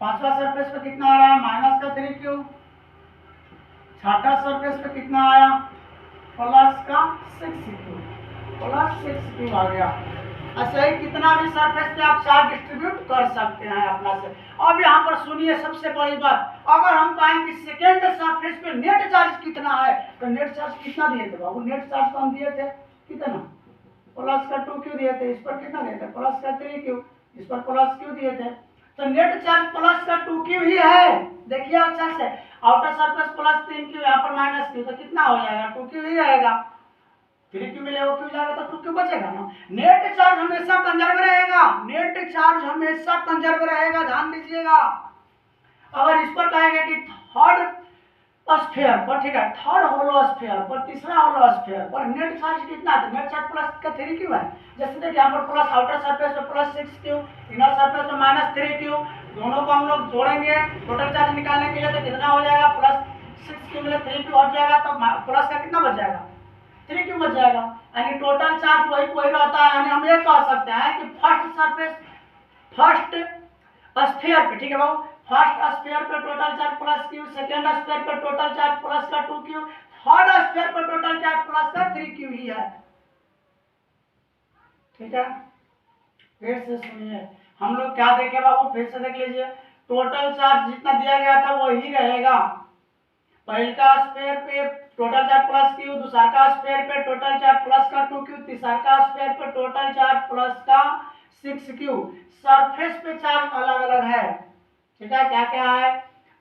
पांचवा सरफेस पे कितना आ रहा है, माइनस का 3Q। छठा सरफेस पे कितना आया, प्लस का 6q प्लस 6q आ गया। ऐसे ही कितना भी सरफेस पे आप चार्ज डिस्ट्रीब्यूट कर सकते हैं अपना से। अब यहाँ पर सुनिए सबसे बड़ी बात, अगर हम कहें कि सेकेंड सरफेस पे नेट चार्ज कितना है, तो नेट चार्ज कितना दिए थे बाबू? नेट चार्ज तो हम दिए थे कितना? प्लस का 2q दिए थे। इस पर कितना दिए थे? प्लस का 3q। इस पर प्लस q दिए थे। तो नेट चार्ज प्लस का 2q ही है। देखिए अच्छा से, आउटर सरफेस प्लस 3q, यहाँ पर माइनस q, तो कितना हो जाएगा? 2q ही आएगा। 3q मिले वो q जाएगा तो 2q बचेगा ना। नेट चार्ज हमेशा कंजर्व रहेगा, नेट चार्ज हमेशा कंजर्व रहेगा, ध्यान दीजिएगा। अगर इस पर कहेंगे कि थर्ड स्फीयर पर, ठीक है, थर्ड होलो स्फीयर पर, तीसरा होलो स्फीयर पर नेट चार्ज कितना है? नेट चार्ज प्लस का 3q है। जैसे देखिए यहाँ पर प्लस आउटर सरफेस पे प्लस 6q, इनर सरफेस पे माइनस 3q, दोनों को हम लोग जोड़ेंगे टोटल चार्ज निकालने के लिए, तो कितना हो जाएगा? प्लस 6q में 3q हट जाएगा तो प्लस का कितना बच जाएगा? 3q बच जाएगा। यानी टोटल चार्ज वही वही रहता है। यानी हम ये कह सकते हैं कि फर्स्ट सरफेस, फर्स्ट स्फीयर पे, ठीक है बाबू, फर्स्ट स्फीयर पे total charge plus q, second sphere पे टोटल चार्ज प्लस का 2q, थर्ड स्फीयर पे टोटल चार्ज प्लस का 3q ही है। ठीक है, फिर से सुनिए, हम लोग क्या देखे बाबू? फिर से देख लीजिए, टोटल चार्ज जितना दिया गया था वही रहेगा। पहला स्फीयर पे टोटल चार्ज प्लस q, दूसरा का स्फीयर पे टोटल चार्ज प्लस का 2q, तीसरा का स्फीयर पे टोटल चार्ज प्लस का 6q। सरफेस पे चार्ज अलग अलग है। ठीक है, क्या क्या है?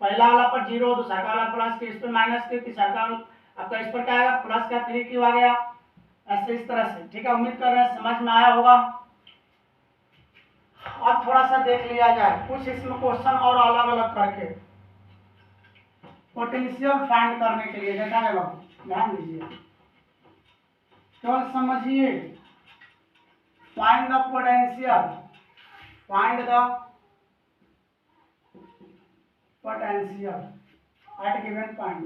पहला वाला पर 0, दूसरा वाला प्लस q, इस पे माइनस q, तीसरा का आपका इस पर क्या आएगा? प्लस का 3q आ गया। ऐसे इस तरह से। ठीक है, उम्मीद कर रहे हैं समझ में आया होगा। अब थोड़ा सा देख लिया जाए कुछ इसमें क्वेश्चन और अलग अलग करके पोटेंशियल फाइंड करने के लिए। देखा है बाबू, ध्यान दीजिए, केवल समझिए। Find the potential, find the potential at given point.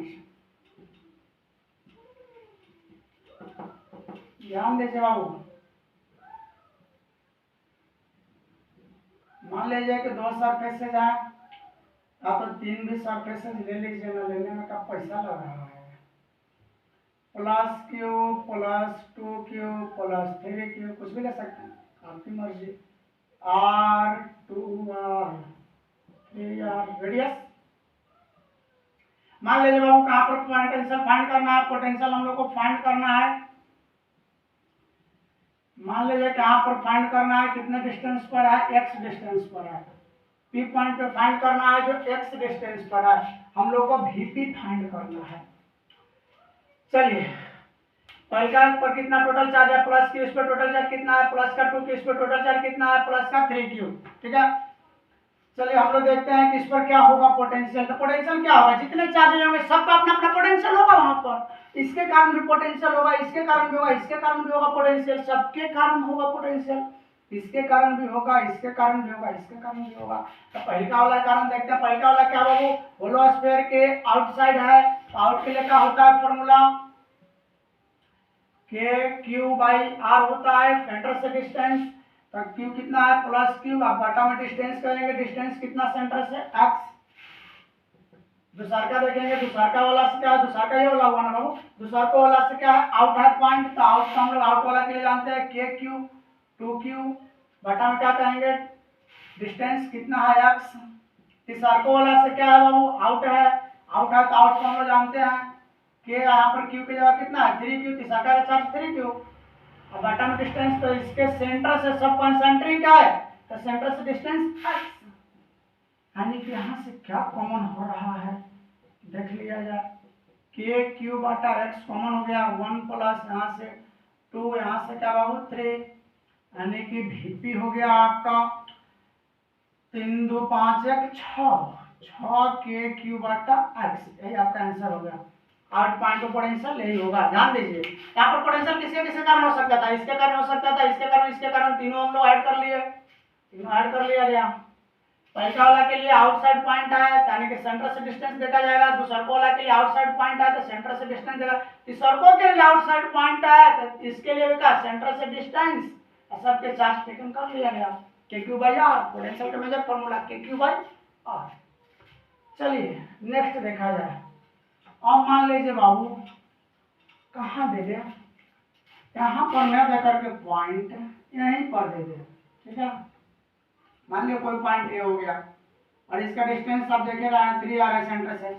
ध्यान दीजिए बाबू, मान लीजिए कि 2 सरफेसेज हैं, आप तो 3 भी सरफेसेज ले लीजिए ना, लेने में का पैसा लग रहा है। Plus q plus 2q plus 3q, कुछ भी ले सकते हैं, आपकी मर्जी। r 2r 3r radius. मान लीजिए बाबू कहाँ पर पोटेंशियल फाइंड करना है? पोटेंशियल हम लोग को फाइंड करना है, मान लीजिए कहाँ पर फाइंड करना है? कितने डिस्टेंस पर है? x डिस्टेंस पर है। p पॉइंट पे फाइंड करना है जो x डिस्टेंस पर है। हम लोग को vp फाइंड करना है। चलिए, पहला पर कितना टोटल चार्ज है? प्लस q, इस पर टोटल चार्ज कितना है? प्लस का 2q, इस पर टोटल चार्ज कितना है? प्लस का 3q। ठीक है, चलिए हम लोग देखते हैं कि इस पर क्या होगा पोटेंशियल। तो पोटेंशियल क्या होगा? जितने चार्ज होंगे सबका अपना अपना पोटेंशियल होगा वहां पर। इसके कारण भी पोटेंशियल होगा, इसके कारण भी होगा, इसके कारण भी होगा पोटेंशियल, सबके कारण होगा पोटेंशियल। इसके कारण भी होगा, इसके कारण भी होगा, इसके कारण भी होगा। तो पहला वाला कारण देखते हैं। पहला वाला क्या बाबू? होलो स्फीयर के आउटसाइड है, तो आउट के लिए क्या होता है फॉर्मूला? के क्यू बाई आर होता है, सेंटर से डिस्टेंस। तो q कितना है? Plus q। आप बाटा में डिस्टेंस करेंगे, डिस्टेंस कितना सेंटर से? x। दूसरा का देखेंगे, दूसरा का वाला से क्या है? दूसरा का ये वाला हुआ ना बाबू, दूसरा को वाला से क्या है? आउट है पॉइंट, तो आउट का हम लोग आउट वाला के लिए जानते हैं के क्यू 2q। बाटा में क्या कहेंगे? डिस्टेंस कितना है? x। तीसरा को वाला से क्या है बाबू? आउट है, आउट है तो आउट को हम लोग जानते हैं कि यहाँ पर q की जगह कितना है? 3q। तीसरा का चार्ज 3q। अब बाटा में डिस्टेंस, तो इसके सेंटर से सब कंसंट्रिक है, तो सेंटर से डिस्टेंस x। यानी कि यहाँ से क्या कॉमन हो रहा है देख लिया जाए। के क्यू बाटा x कॉमन हो गया, 1 प्लस यहाँ से 2, यहाँ से क्या बाबू 3, यानी कि vp हो गया आपका 3 2 5 1 6 के क्यू बाटा x। यही आपका आंसर हो गया। आउट पॉइंट पर पोटेंशियल यही होगा। ध्यान दीजिए, यहाँ पर पोटेंशियल किसके किसके कारण हो सकता था? इसके कारण हो सकता था, इसके कारण, इसके कारण, तीनों हम लोग ऐड कर लिए, तीनों ऐड कर लिया गया। पहला वाला के लिए आउटसाइड पॉइंट है, यानी कि सेंटर से डिस्टेंस देखा जाएगा। दूसरा वाला के लिए आउटसाइड पॉइंट है, तो सेंटर से डिस्टेंस देगा। तीसरा के लिए आउटसाइड पॉइंट है, तो इसके लिए भी क्या? सेंटर से डिस्टेंस। सबके चार्ज टेकन कर लिया गया। के क्यू बाई आर, पोटेंशियल का मेजर फॉर्मूला के क्यू बाई आर। चलिए नेक्स्ट देखा जाए। अब मान लीजिए बाबू कहाँ दे दे, यहाँ पर न दे करके पॉइंट यहीं पर दे दे, ठीक है। मान लिया कोई पॉइंट ए हो गया और इसका डिस्टेंस आप देखे रहे हैं 3 आ रहा है सेंटर से,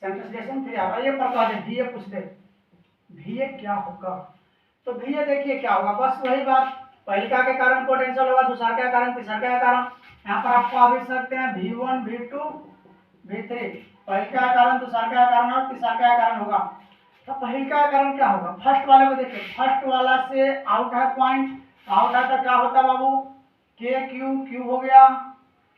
सेंटर से डिस्टेंस 3 आ रहा है। ये पता है भी ए पूछते भी ए क्या होगा, तो भी ए देखिए क्या होगा, बस वही बात, पहलिका के कारण पोटेंशियल होगा, दूसरा के कारण, तीसरा के कारण। यहाँ पर आपको आ भी सकते हैं V1 V2 V3, पहलिका का कारण, दूसरा का कारण और तीसरा का कारण होगा। तो पहलिका का कारण क्या होगा, फर्स्ट वाले को देखिए, फर्स्ट वाला से आउट है पॉइंट, आउट है तो क्या होता है बाबू, के क्यू हो गया,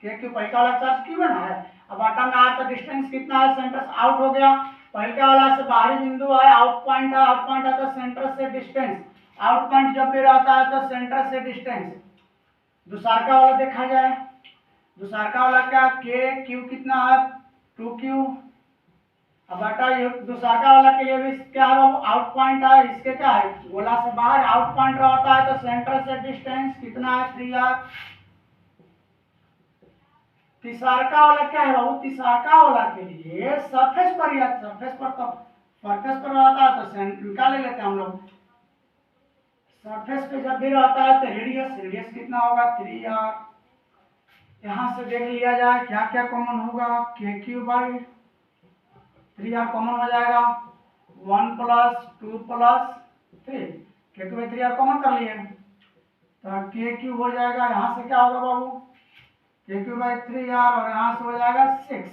के क्यू पहलिका वाला चार्ज क्यू बना है। अब बॉटम में आया तो डिस्टेंस कितना है, सेंटर से आउट हो गया, पहलिका वाला से बाहरी बिंदु है, आउट पॉइंट है, आउट पॉइंट है तो सेंटर से डिस्टेंस, आउट पॉइंट जब भी रहता है तो सेंटर से डिस्टेंस। दूसरा वाला देखा जाए, दूसरा वाला क्या, के क्यू कितना है 2Q। अब बेटा ये दूसरा वाला के लिए भी क्या है बाबू, आउट पॉइंट है, इसके क्या है, गोला से बाहर आउट पॉइंट रहता है तो सेंटर से डिस्टेंस कितना है 3R। तीसरा वाला क्या है बाबू, तीसरा वाला के लिए सरफेस पर या सरफेस पर, तो सरफेस पर रहता है तो निकाल ले लेते हैं हम लोग, सरफेस पे जब भी रहता है तो रेडियस, रेडियस कितना होगा 3R। यहाँ से देख लिया जाए क्या क्या कॉमन होगा, के क्यू बाई 3R कॉमन हो जाएगा, 1 + 2 + 3, के क्यू बाई 3R कॉमन कर लिए तो के क्यू हो जाएगा, यहाँ से क्या होगा बाबू, के क्यू बाई 3R और यहाँ से हो जाएगा 6,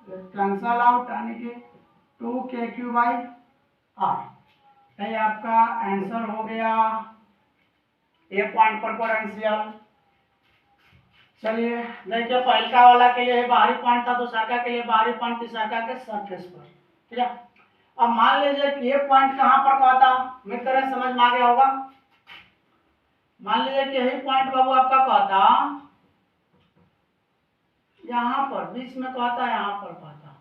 कैंसल आउट, यानी कि 2 के क्यू बाई R। ये आपका आंसर हो गया ए पॉइंट पर पोटेंशियल। चलिए देखिए, पहलका वाला के लिए बाहरी पॉइंट था, दूसरा के लिए बाहरी पॉइंट, तीसरा के सरफेस पर, ठीक है। अब मान लीजिए कि ये पॉइंट कहाँ पर कहता, मेरी तरह समझ में आ गया होगा। मान लीजिए कि यही पॉइंट बाबू आपका कहता यहाँ पर बीच में कहता, यहाँ पर कहता,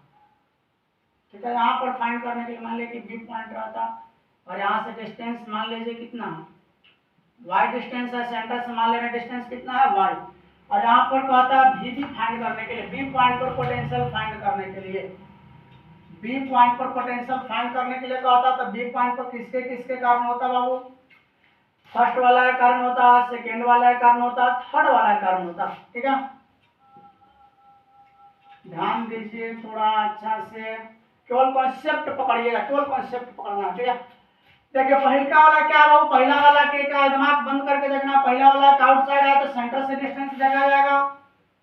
ठीक है। यहाँ पर फाइंड करने के लिए मान लीजिए कि बी पॉइंट रहता और यहाँ से डिस्टेंस मान लीजिए कितना y डिस्टेंस है, सेंटर से मान लेना डिस्टेंस कितना है y, और यहाँ पर कहता है भी फाइंड करने के लिए, बी पॉइंट पर पोटेंशियल फाइंड करने के लिए, बी पॉइंट पर पोटेंशियल फाइंड करने के लिए कहता, तो बी पॉइंट पर किसके किसके कारण होता बाबू, फर्स्ट वाला का कारण होता, सेकेंड वाला का कारण होता, थर्ड वाला का कारण होता, ठीक है। ध्यान दीजिए थोड़ा अच्छा से, केवल कॉन्सेप्ट पकड़िएगा, केवल कॉन्सेप्ट पकड़ना, ठीक है। देखिए पहला वाला क्या है, पहला वाला के क्या, दिमाग बंद करके देखना, पहला वाला का आउटसाइड है तो सेंटर से डिस्टेंस देखा जाएगा,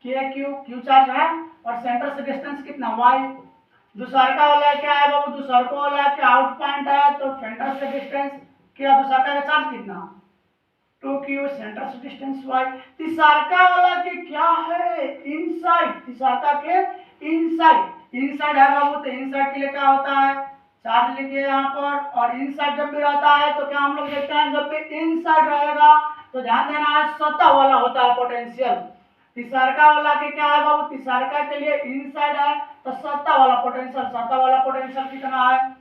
के क्यू चार्ज है और सेंटर से डिस्टेंस कितना y। दूसरा का वाला क्या है बाबू, दूसरा को वाला क्या आउट पॉइंट है तो सेंटर से डिस्टेंस क्या, दूसरा का चार्ज कितना 2Q, सेंटर से डिस्टेंस y। तीसरा वाला के क्या है, इनसाइड, तीसरा के इनसाइड, इनसाइड है बाबू तो इनसाइड के लिए क्या होता है, चार्ज लिखिए यहाँ पर, और इनसाइड जब भी रहता है तो क्या हम लोग देखते हैं, जब भी इनसाइड रहेगा तो ध्यान देना है सतह वाला होता है पोटेंशियल। तीसरा वाला के क्या है बाबू, तीसरा के लिए इनसाइड है तो सतह वाला पोटेंशियल, सतह वाला पोटेंशियल कितना है,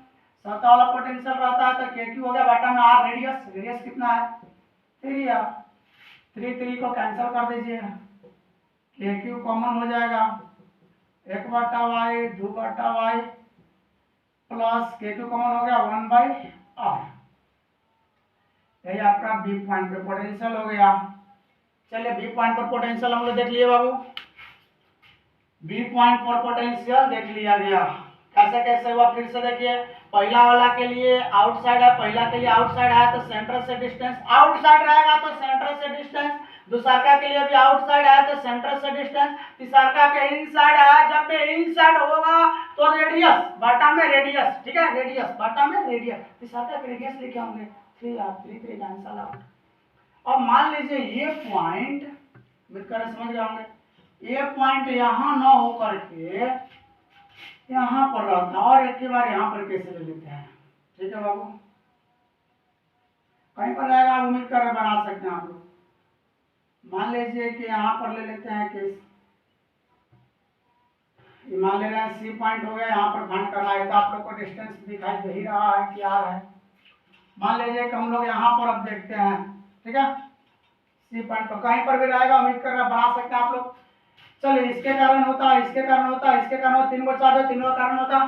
सतह वाला पोटेंशियल रहता है तो के क्यू हो गया, बटा में आर रेडियस, रेडियस कितना है 3R, 3 को कैंसिल कर दीजिए, के क्यू कॉमन हो जाएगा, 1/y 2/y प्लस के क्यू कॉमन हो गया 1/r। यही आपका बी पॉइंट पे पोटेंशियल हो गया। चलिए बी पॉइंट पर पोटेंशियल हम लोग देख लिए बाबू, बी पॉइंट पर पोटेंशियल देख लिया गया। कैसे कैसे हुआ फिर से देखिए, पहला वाला के लिए आउटसाइड है, पहला के लिए आउटसाइड है तो सेंटर से डिस्टेंस, आउटसाइड रहेगा तो सेंटर से डिस्टेंस, दूसरा के लिए भी आउटसाइड है तो सेंटर से डिस्टेंस, तीसरा के इनसाइड है, जब भी इनसाइड होगा तो रेडियस, बटा में रेडियस, ठीक है, रेडियस बटा में रेडियस, तीसरा का रेडियस लिखे होंगे 3R, 3 कैंसिल आउट। अब मान लीजिए ये पॉइंट मिलकर समझ गए होंगे, ये पॉइंट यहाँ न होकर के यहाँ पर रहता और एक बार यहाँ पर कैसे ले लेते हैं, ठीक है बाबू, कहीं पर रहेगा, आप उम्मीद कर बना सकते हैं आप लोग। मान लीजिए कि यहाँ पर ले लेते हैं केस, मान ले रहे हैं सी पॉइंट हो गया, यहाँ पर फाइंड करना है तो आप लोग को डिस्टेंस दिखाई दे ही रहा है क्या है। मान लीजिए कि हम लोग यहाँ पर अब देखते हैं, ठीक है, सी पॉइंट तो कहीं पर भी रहेगा, उम्मीद कर रहा बना सकते हैं आप लोग। चलिए इसके कारण होता है, इसके कारण होता है, इसके कारण होता है, 3 को चार्ज है, 3 का कारण होता।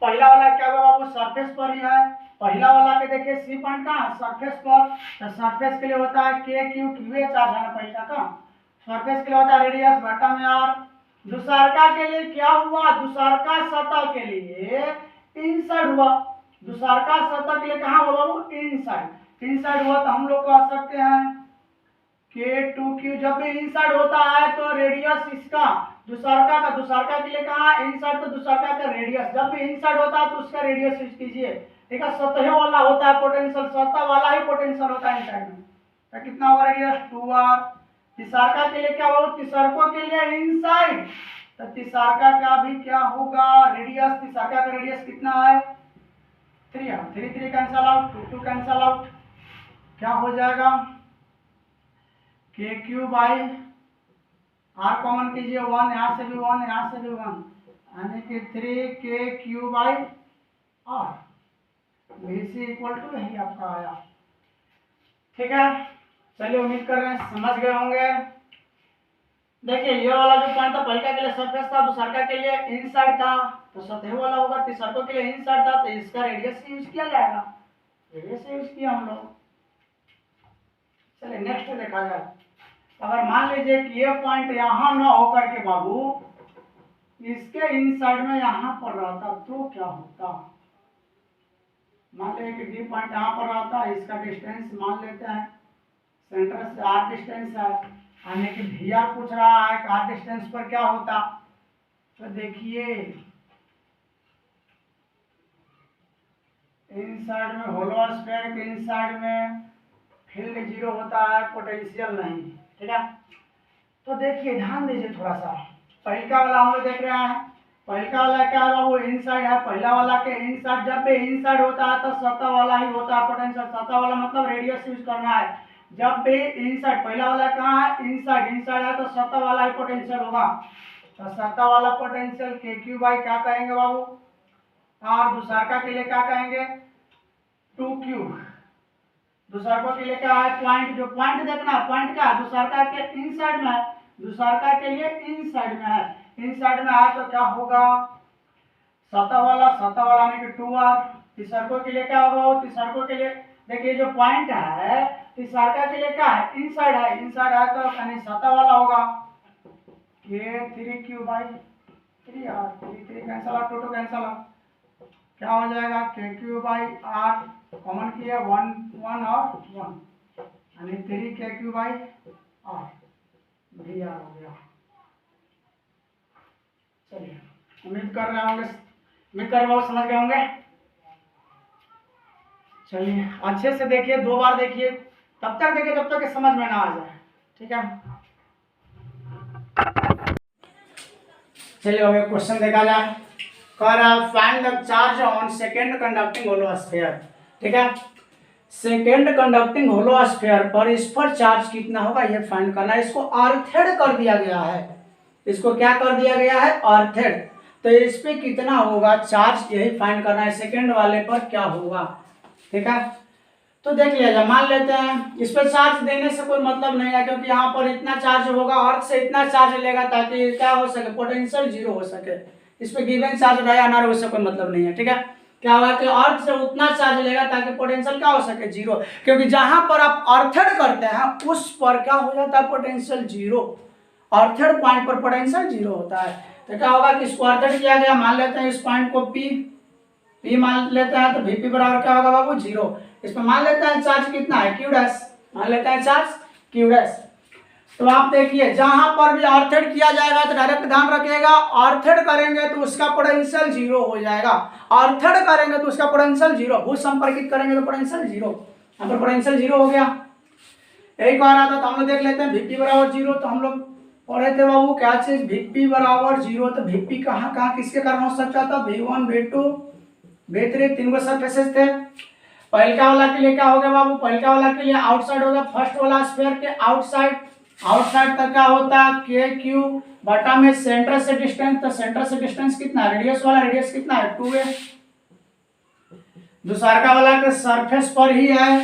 पहला वाला क्या होगा बाबू, सरफेस पर ही है पहला वाला के देखिए सी पॉइंट कहाँ सरफेस पर, तो सरफेस के लिए होता है के क्यू क्यू चार्ज है ना पहला का, सरफेस के लिए होता है रेडियस बटा में आर। दूसरका के लिए क्या हुआ, दूसरका सतह के लिए इनसाइड हुआ, दूसरका सतह के लिए कहाँ हुआ बाबू इनसाइड, इनसाइड हुआ तो हम लोग कह सकते हैं K2Q। जब भी इनसाइड होता है तो रेडियस इसका दूसरका के लिए कहा इनसाइड, तो दूसरका का रेडियस जब भी इनसाइड होता है तो उसका रेडियस यूज कीजिए। ठीक है, सतह वाला होता है पोटेंशियल, सतह वाला ही पोटेंशियल होता है इनसाइड में, तो कितना होगा रेडियस 2r। तीसरका के लिए क्या होगा, तीसरको के लिए इनसाइड, तो तीसरका का भी क्या होगा रेडियस, तीसरका का रेडियस कितना है 3r, 3 3 cancel out, 2 2 cancel out, क्या हो जाएगा के क्यू बाई आर कॉमन कीजिए 1, यहाँ से भी 1 यहाँ से भी 1, यानी कि 3 के q by r, VC equal to यही आपका आया। ठीक है, चलिए उम्मीद कर रहे हैं समझ गए होंगे। देखिए ये वाला जो पॉइंट था पहले के लिए सरफेस था, दूसरा के लिए इनसाइड था, तो सतह वाला होगा, तीसरा के लिए इनसाइड था तो इसका रेडियस यूज किया जाएगा, रेडियस यूज किया हम लोग। चलिए नेक्स्ट देखा जाए, अगर मान लीजिए कि ये पॉइंट यहाँ ना होकर के बाबू इसके इनसाइड में यहाँ पर रहता तो क्या होता, मान लीजिए कि डी पॉइंट यहाँ पर रहता, इसका डिस्टेंस मान लेते हैं सेंटर से आर डिस्टेंस है, यानी कि वी आर पूछ रहा है कि आर डिस्टेंस पर क्या होता, तो देखिए इनसाइड में होलो स्फीयर के इनसाइड में फील्ड 0 होता है, पोटेंशियल नहीं। ठीक है, तो देखिए ध्यान दीजिए थोड़ा सा, पहला वाला हम लोग देख रहे हैं, पहला वाला क्या है वो इनसाइड है, पहला वाला के इनसाइड जब भी इनसाइड होता है तो सतह वाला ही होता है पोटेंशियल, सतह वाला मतलब रेडियस यूज करना है, जब भी इनसाइड पहला वाला कहाँ है इनसाइड, इनसाइड है तो सतह वाला ही पोटेंशियल होगा, तो सतह वाला पोटेंशियल के क्यू बाई क्या कहेंगे बाबू, और दूसरा के लिए क्या कहेंगे 2Q, दूसरा के लिए क्या है पॉइंट, जो पॉइंट देखना है पॉइंट क्या है दूसरा के इनसाइड में है, दूसरा के लिए इनसाइड में है, इनसाइड में है तो क्या होगा सतह वाला यानी कि 2r। तीसरा के लिए क्या होगा वो तीसरा के लिए देखिए जो पॉइंट है तीसरा के लिए क्या है इनसाइड है, इनसाइड है तो यानी सतह वाला होगा ये 3Q by 3r, 3 3 cancel out, 2 2 cancel out, क्या हो जाएगा के क्यू बाई आर कॉमन किया 1 1 और 1 यानी 3 के q by r, V R हो गया। चलिए उम्मीद कर रहे होंगे, उम्मीद कर रहा हूँ समझ गए होंगे। चलिए अच्छे से देखिए, 2 बार देखिए, तब तक देखिए जब तक कि समझ में ना आ जाए। ठीक है, चलिए अभी क्वेश्चन देखा जाए, find the charge on second conducting hollow sphere. ठीक है, सेकेंड कंडक्टिंग होलो स्फीयर पर इस पर चार्ज कितना होगा ये फाइंड करना है। इसको अर्थेड कर दिया गया है, इसको क्या कर दिया गया है अर्थेड, तो इस पे कितना होगा चार्ज यही फाइंड करना है, सेकेंड वाले पर क्या होगा। ठीक है, तो देख लिया जाए, मान लेते हैं इस पर चार्ज देने से कोई मतलब नहीं है, क्योंकि यहाँ पर इतना चार्ज होगा अर्थ से इतना चार्ज लेगा ताकि क्या हो सके पोटेंशियल 0 हो सके, इस पे गिवन चार्ज रहा या ना रहे उससे कोई मतलब नहीं है। ठीक है, क्या होगा कि अर्थ से उतना चार्ज लेगा ताकि पोटेंशियल क्या हो सके 0, क्योंकि जहां पर आप अर्थेड करते हैं उस पर क्या हो जाता है पोटेंशियल 0, अर्थेड पॉइंट पर पोटेंशियल 0 होता है। तो क्या होगा कि इसको अर्थेड किया गया, मान लेते हैं इस पॉइंट को P मान लेते हैं, तो Vp बराबर क्या होगा बाबू 0। इस पर मान लेते हैं चार्ज कितना है Q डैश, मान लेते हैं चार्ज Q डैश। तो आप देखिए जहां पर भी अर्थेड किया जाएगा तो डायरेक्ट ध्यान रखिएगा, अर्थेड करेंगे तो उसका पोटेंशियल 0 हो जाएगा, अर्थेड करेंगे तो उसका पोटेंशियल 0, भू संपर्कित करेंगे तो पोटेंशियल 0, यहाँ पर पोटेंशियल 0 हो गया। यही कह रहा था, तो हम लोग देख लेते हैं Vp बराबर 0, तो हम लोग पढ़े थे बाबू क्या चीज Vp बराबर 0, तो Vp कहाँ कहाँ किसके कारण हो सकता था, V1 V2 V3 तीन गो सरफेसेस थे। पहलका वाला के लिए क्या हो गया बाबू, पहलका वाला के लिए आउटसाइड हो गया, फर्स्ट वाला स्फीयर के आउटसाइड, आउटसाइड तक क्या होता है के क्यू बटा में सेंटर से डिस्टेंस, तो सेंटर से डिस्टेंस कितना है रेडियस वाला, रेडियस कितना है 2a। दूसरा वाला के सरफेस पर ही है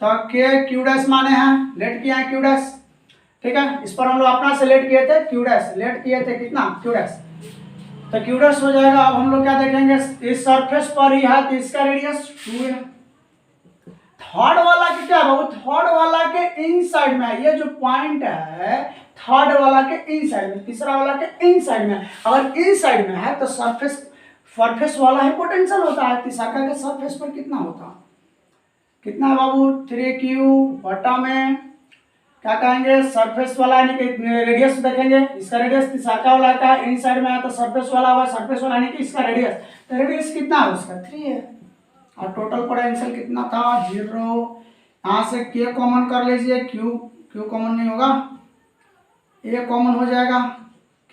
तो के क्यू डैश माने हैं, लेट किया है क्यू डैश। ठीक है, इस पर हम लोग अपना से लेट किए थे क्यू डैश, लेट किए थे कितना क्यू डैश। तो क्यू डैश हो जाएगा। अब हम लोग क्या देखेंगे, इस सरफेस पर ही है तो इसका रेडियस 2 है। थर्ड वाला के क्या है, थर्ड वाला के इन साइड में है, ये जो पॉइंट है थर्ड वाला के इन साइड में, तीसरा वाला के इन साइड में। अगर इन साइड में है तो सरफेस वाला ही पोटेंशियल होता है। तीसरा के सरफेस पर कितना होता है, कितना है बाबू, 3q बटा में क्या कहेंगे सरफेस वाला, यानी कि रेडियस देखेंगे, इसका रेडियस तीसरा वाला का इन साइड में है तो सरफेस वाला होगा, सरफेस वाला यानी कि इसका रेडियस, तो रेडियस कितना है उसका 3 है। और टोटल पोटेंशियल कितना था 0। यहाँ से k कॉमन कर लीजिए, q कॉमन नहीं होगा, a कॉमन हो जाएगा,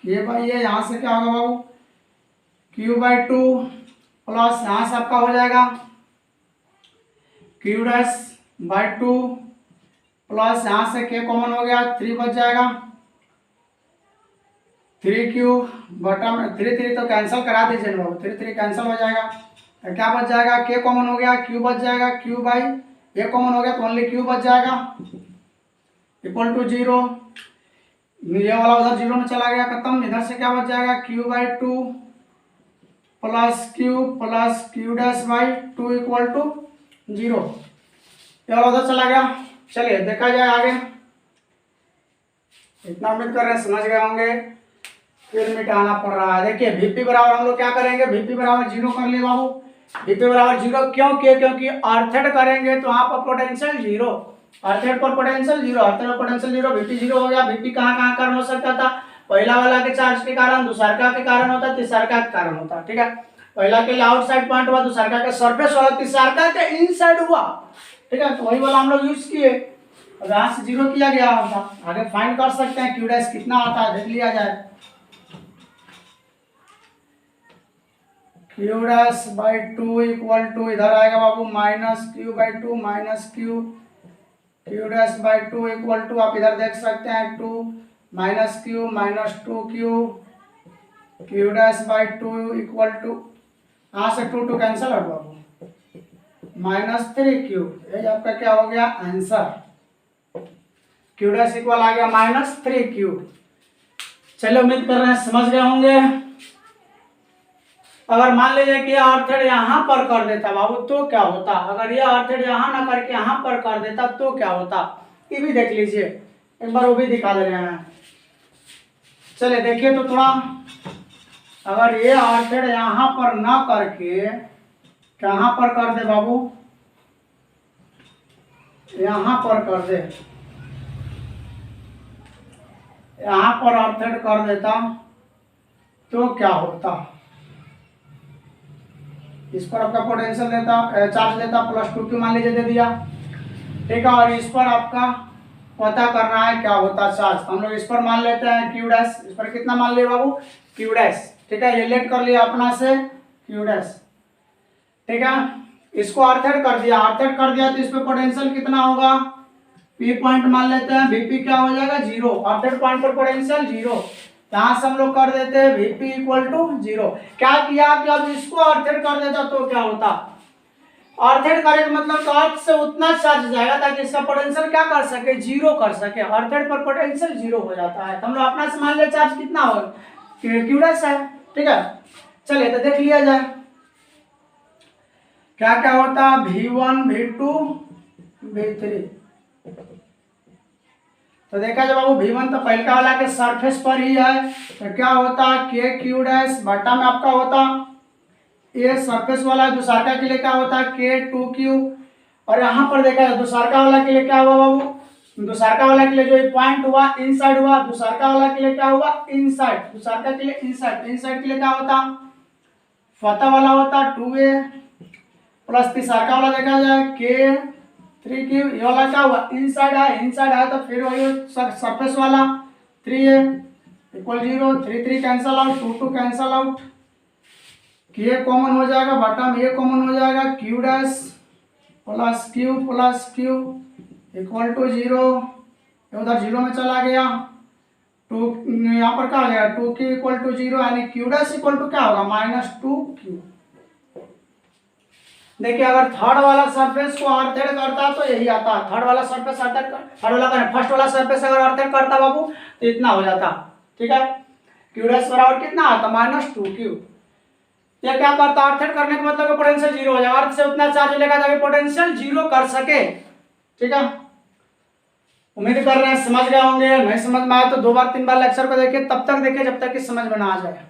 k बाई a, यहाँ से क्या होगा बाबू q/2 प्लस यहाँ से आपका हो जाएगा q'/2 प्लस यहाँ से k कॉमन हो गया 3 बच जाएगा, 3q बटा में 3 तो कैंसिल करा दीजिए बाबू, 3 कैंसिल हो जाएगा तो क्या बच जाएगा, k कॉमन हो गया, q बच जाएगा, q/a कॉमन हो गया तो ओनली q बच जाएगा इक्वल टू 0। ये वाला उधर 0 में चला गया, खत्म। इधर से क्या बच जाएगा q/2 plus q'/2 equal to 0। ये वाला उधर चला गया। चलिए देखा जाए आगे, इतना उम्मीद कर रहे हैं समझ गए होंगे, फिर मिटाना पड़ रहा है। देखिए Vp बराबर हम लोग क्या करेंगे, Vp बराबर 0 कर लिए बाबू। Vp बराबर 0 क्यों किए, क्योंकि अर्थेड करेंगे तो वहाँ पर पोटेंशियल 0, अर्थेड पर पोटेंशियल 0, अर्थेड पर पोटेंशियल 0, Vp 0 हो गया। Vp कहाँ कहाँ कारण हो सकता था, पहला वाला के चार्ज के कारण, दूसरा के कारण होता, तीसरा के कारण होता, ठीक है। पहला के आउटसाइड पॉइंट हुआ, दूसरा के सरफेस वाला, तीसरा के इनसाइड हुआ, ठीक है। तो वही वाला हम लोग यूज किए, अब यहाँ से 0 किया गया, आगे फाइंड कर सकते हैं q' कितना आता है, देख लिया जाए। q'/2 इक्वल टू इधर आएगा बाबू -q/2 q'/2 इक्वल टू, आप इधर देख सकते हैं 2 -q -2q q'/2 equal to, यहाँ से 2 कैंसिल आउट बाबू, -3q, ये आपका क्या हो गया आंसर, q' इक्वल आ गया -3q। चलो उम्मीद कर रहे हैं समझ गए होंगे। अगर मान लीजिए कि अर्थेड यहाँ पर कर देता बाबू तो क्या होता, अगर ये अर्थेड यहाँ ना करके यहाँ पर कर देता तो क्या होता, ये भी देख लीजिए एक बार, वो भी दिखा दे रहे हैं। चलिए देखिए तो थोड़ा, अगर ये अर्थेड यहाँ पर ना करके कहाँ पर कर दे बाबू, यहाँ पर कर दे, यहाँ पर अर्थेड कर देता तो क्या होता, इस पर आपका पोटेंशियल देता, चार्ज देता +2q मान लीजिए दे दिया, ठीक है। और इस पर आपका पता करना है क्या होता चार्ज, हम लोग इस पर मान लेते हैं q', इस पर कितना मान लिए बाबू q', ठीक है। ये लेट कर लिया अपना से q', ठीक है। इसको अर्थेड कर दिया, तो इस पर पोटेंशियल कितना होगा, p पॉइंट मान लेते हैं, Vp क्या हो जाएगा 0, अर्थेड पॉइंट पर पोटेंशियल 0, यहाँ से हम लोग कर देते हैं Vp इक्वल टू 0। क्या किया कि अब इसको अर्थेड कर देता तो क्या होता, अर्थेड करे मतलब तो अर्थ से उतना चार्ज जाएगा ताकि इसका पोटेंशियल क्या कर सके 0 कर सके, अर्थेड पर पोटेंशियल 0 हो जाता है। तो हम लोग अपना से मान लिया चार्ज कितना हो q' है, ठीक है। चलिए तो देख लिया जाए क्या क्या होता, V1 V2 V3, तो देखा जब बाबू V1 तो पहला वाला के सरफेस पर ही है, तो क्या होता kq' बटा में आपका होता, ये सरफेस वाला है, दूसरा के लिए क्या होता k2q, और यहाँ पर देखा है दूसरा वाला के लिए क्या हुआ बाबू, दूसरा वाला के लिए जो पॉइंट हुआ इनसाइड हुआ, दूसरा वाला के लिए क्या हुआ इनसाइड, दूसरा के लिए इनसाइड, इनसाइड के लिए क्या होता फता वाला होता 2a प्लस तीसरा वाला देखा जाए k3q, ये वाला क्या हुआ इनसाइड है तो फिर वही सरफेस वाला 3a equal 0, 3 cancel out, 2 cancel out, k common हो जाएगा, बटा में a कॉमन हो जाएगा, q' plus q equal to 0, उधर 0 में चला गया, 2 यहाँ पर क्या हो जाएगा 2q इक्वल टू 0, यानी q' इक्वल टू क्या होगा -2q। देखिए अगर थर्ड वाला सरफेस को अर्थेड करता तो यही आता, थर्ड वाला सरफेस अर्थेड कर, थर्ड वाला फर्स्ट वाला सरफेस अगर अर्थेड करता बाबू तो इतना हो जाता, ठीक है। क्यू डैश बराबर कितना आता -2q। ये क्या करता है, अर्थ करने का मतलब पोटेंशियल जीरो हो जाएगा, अर्थ से उतना चार्ज लेगा ताकि पोटेंशियल जीरो कर सके। ठीक है, उम्मीद कर रहे हैं समझ गए होंगे। नहीं समझ में आया तो 2 बार 3 बार लेक्चर को देखिए, तब तक देखिए जब तक कि समझ में ना आ जाए।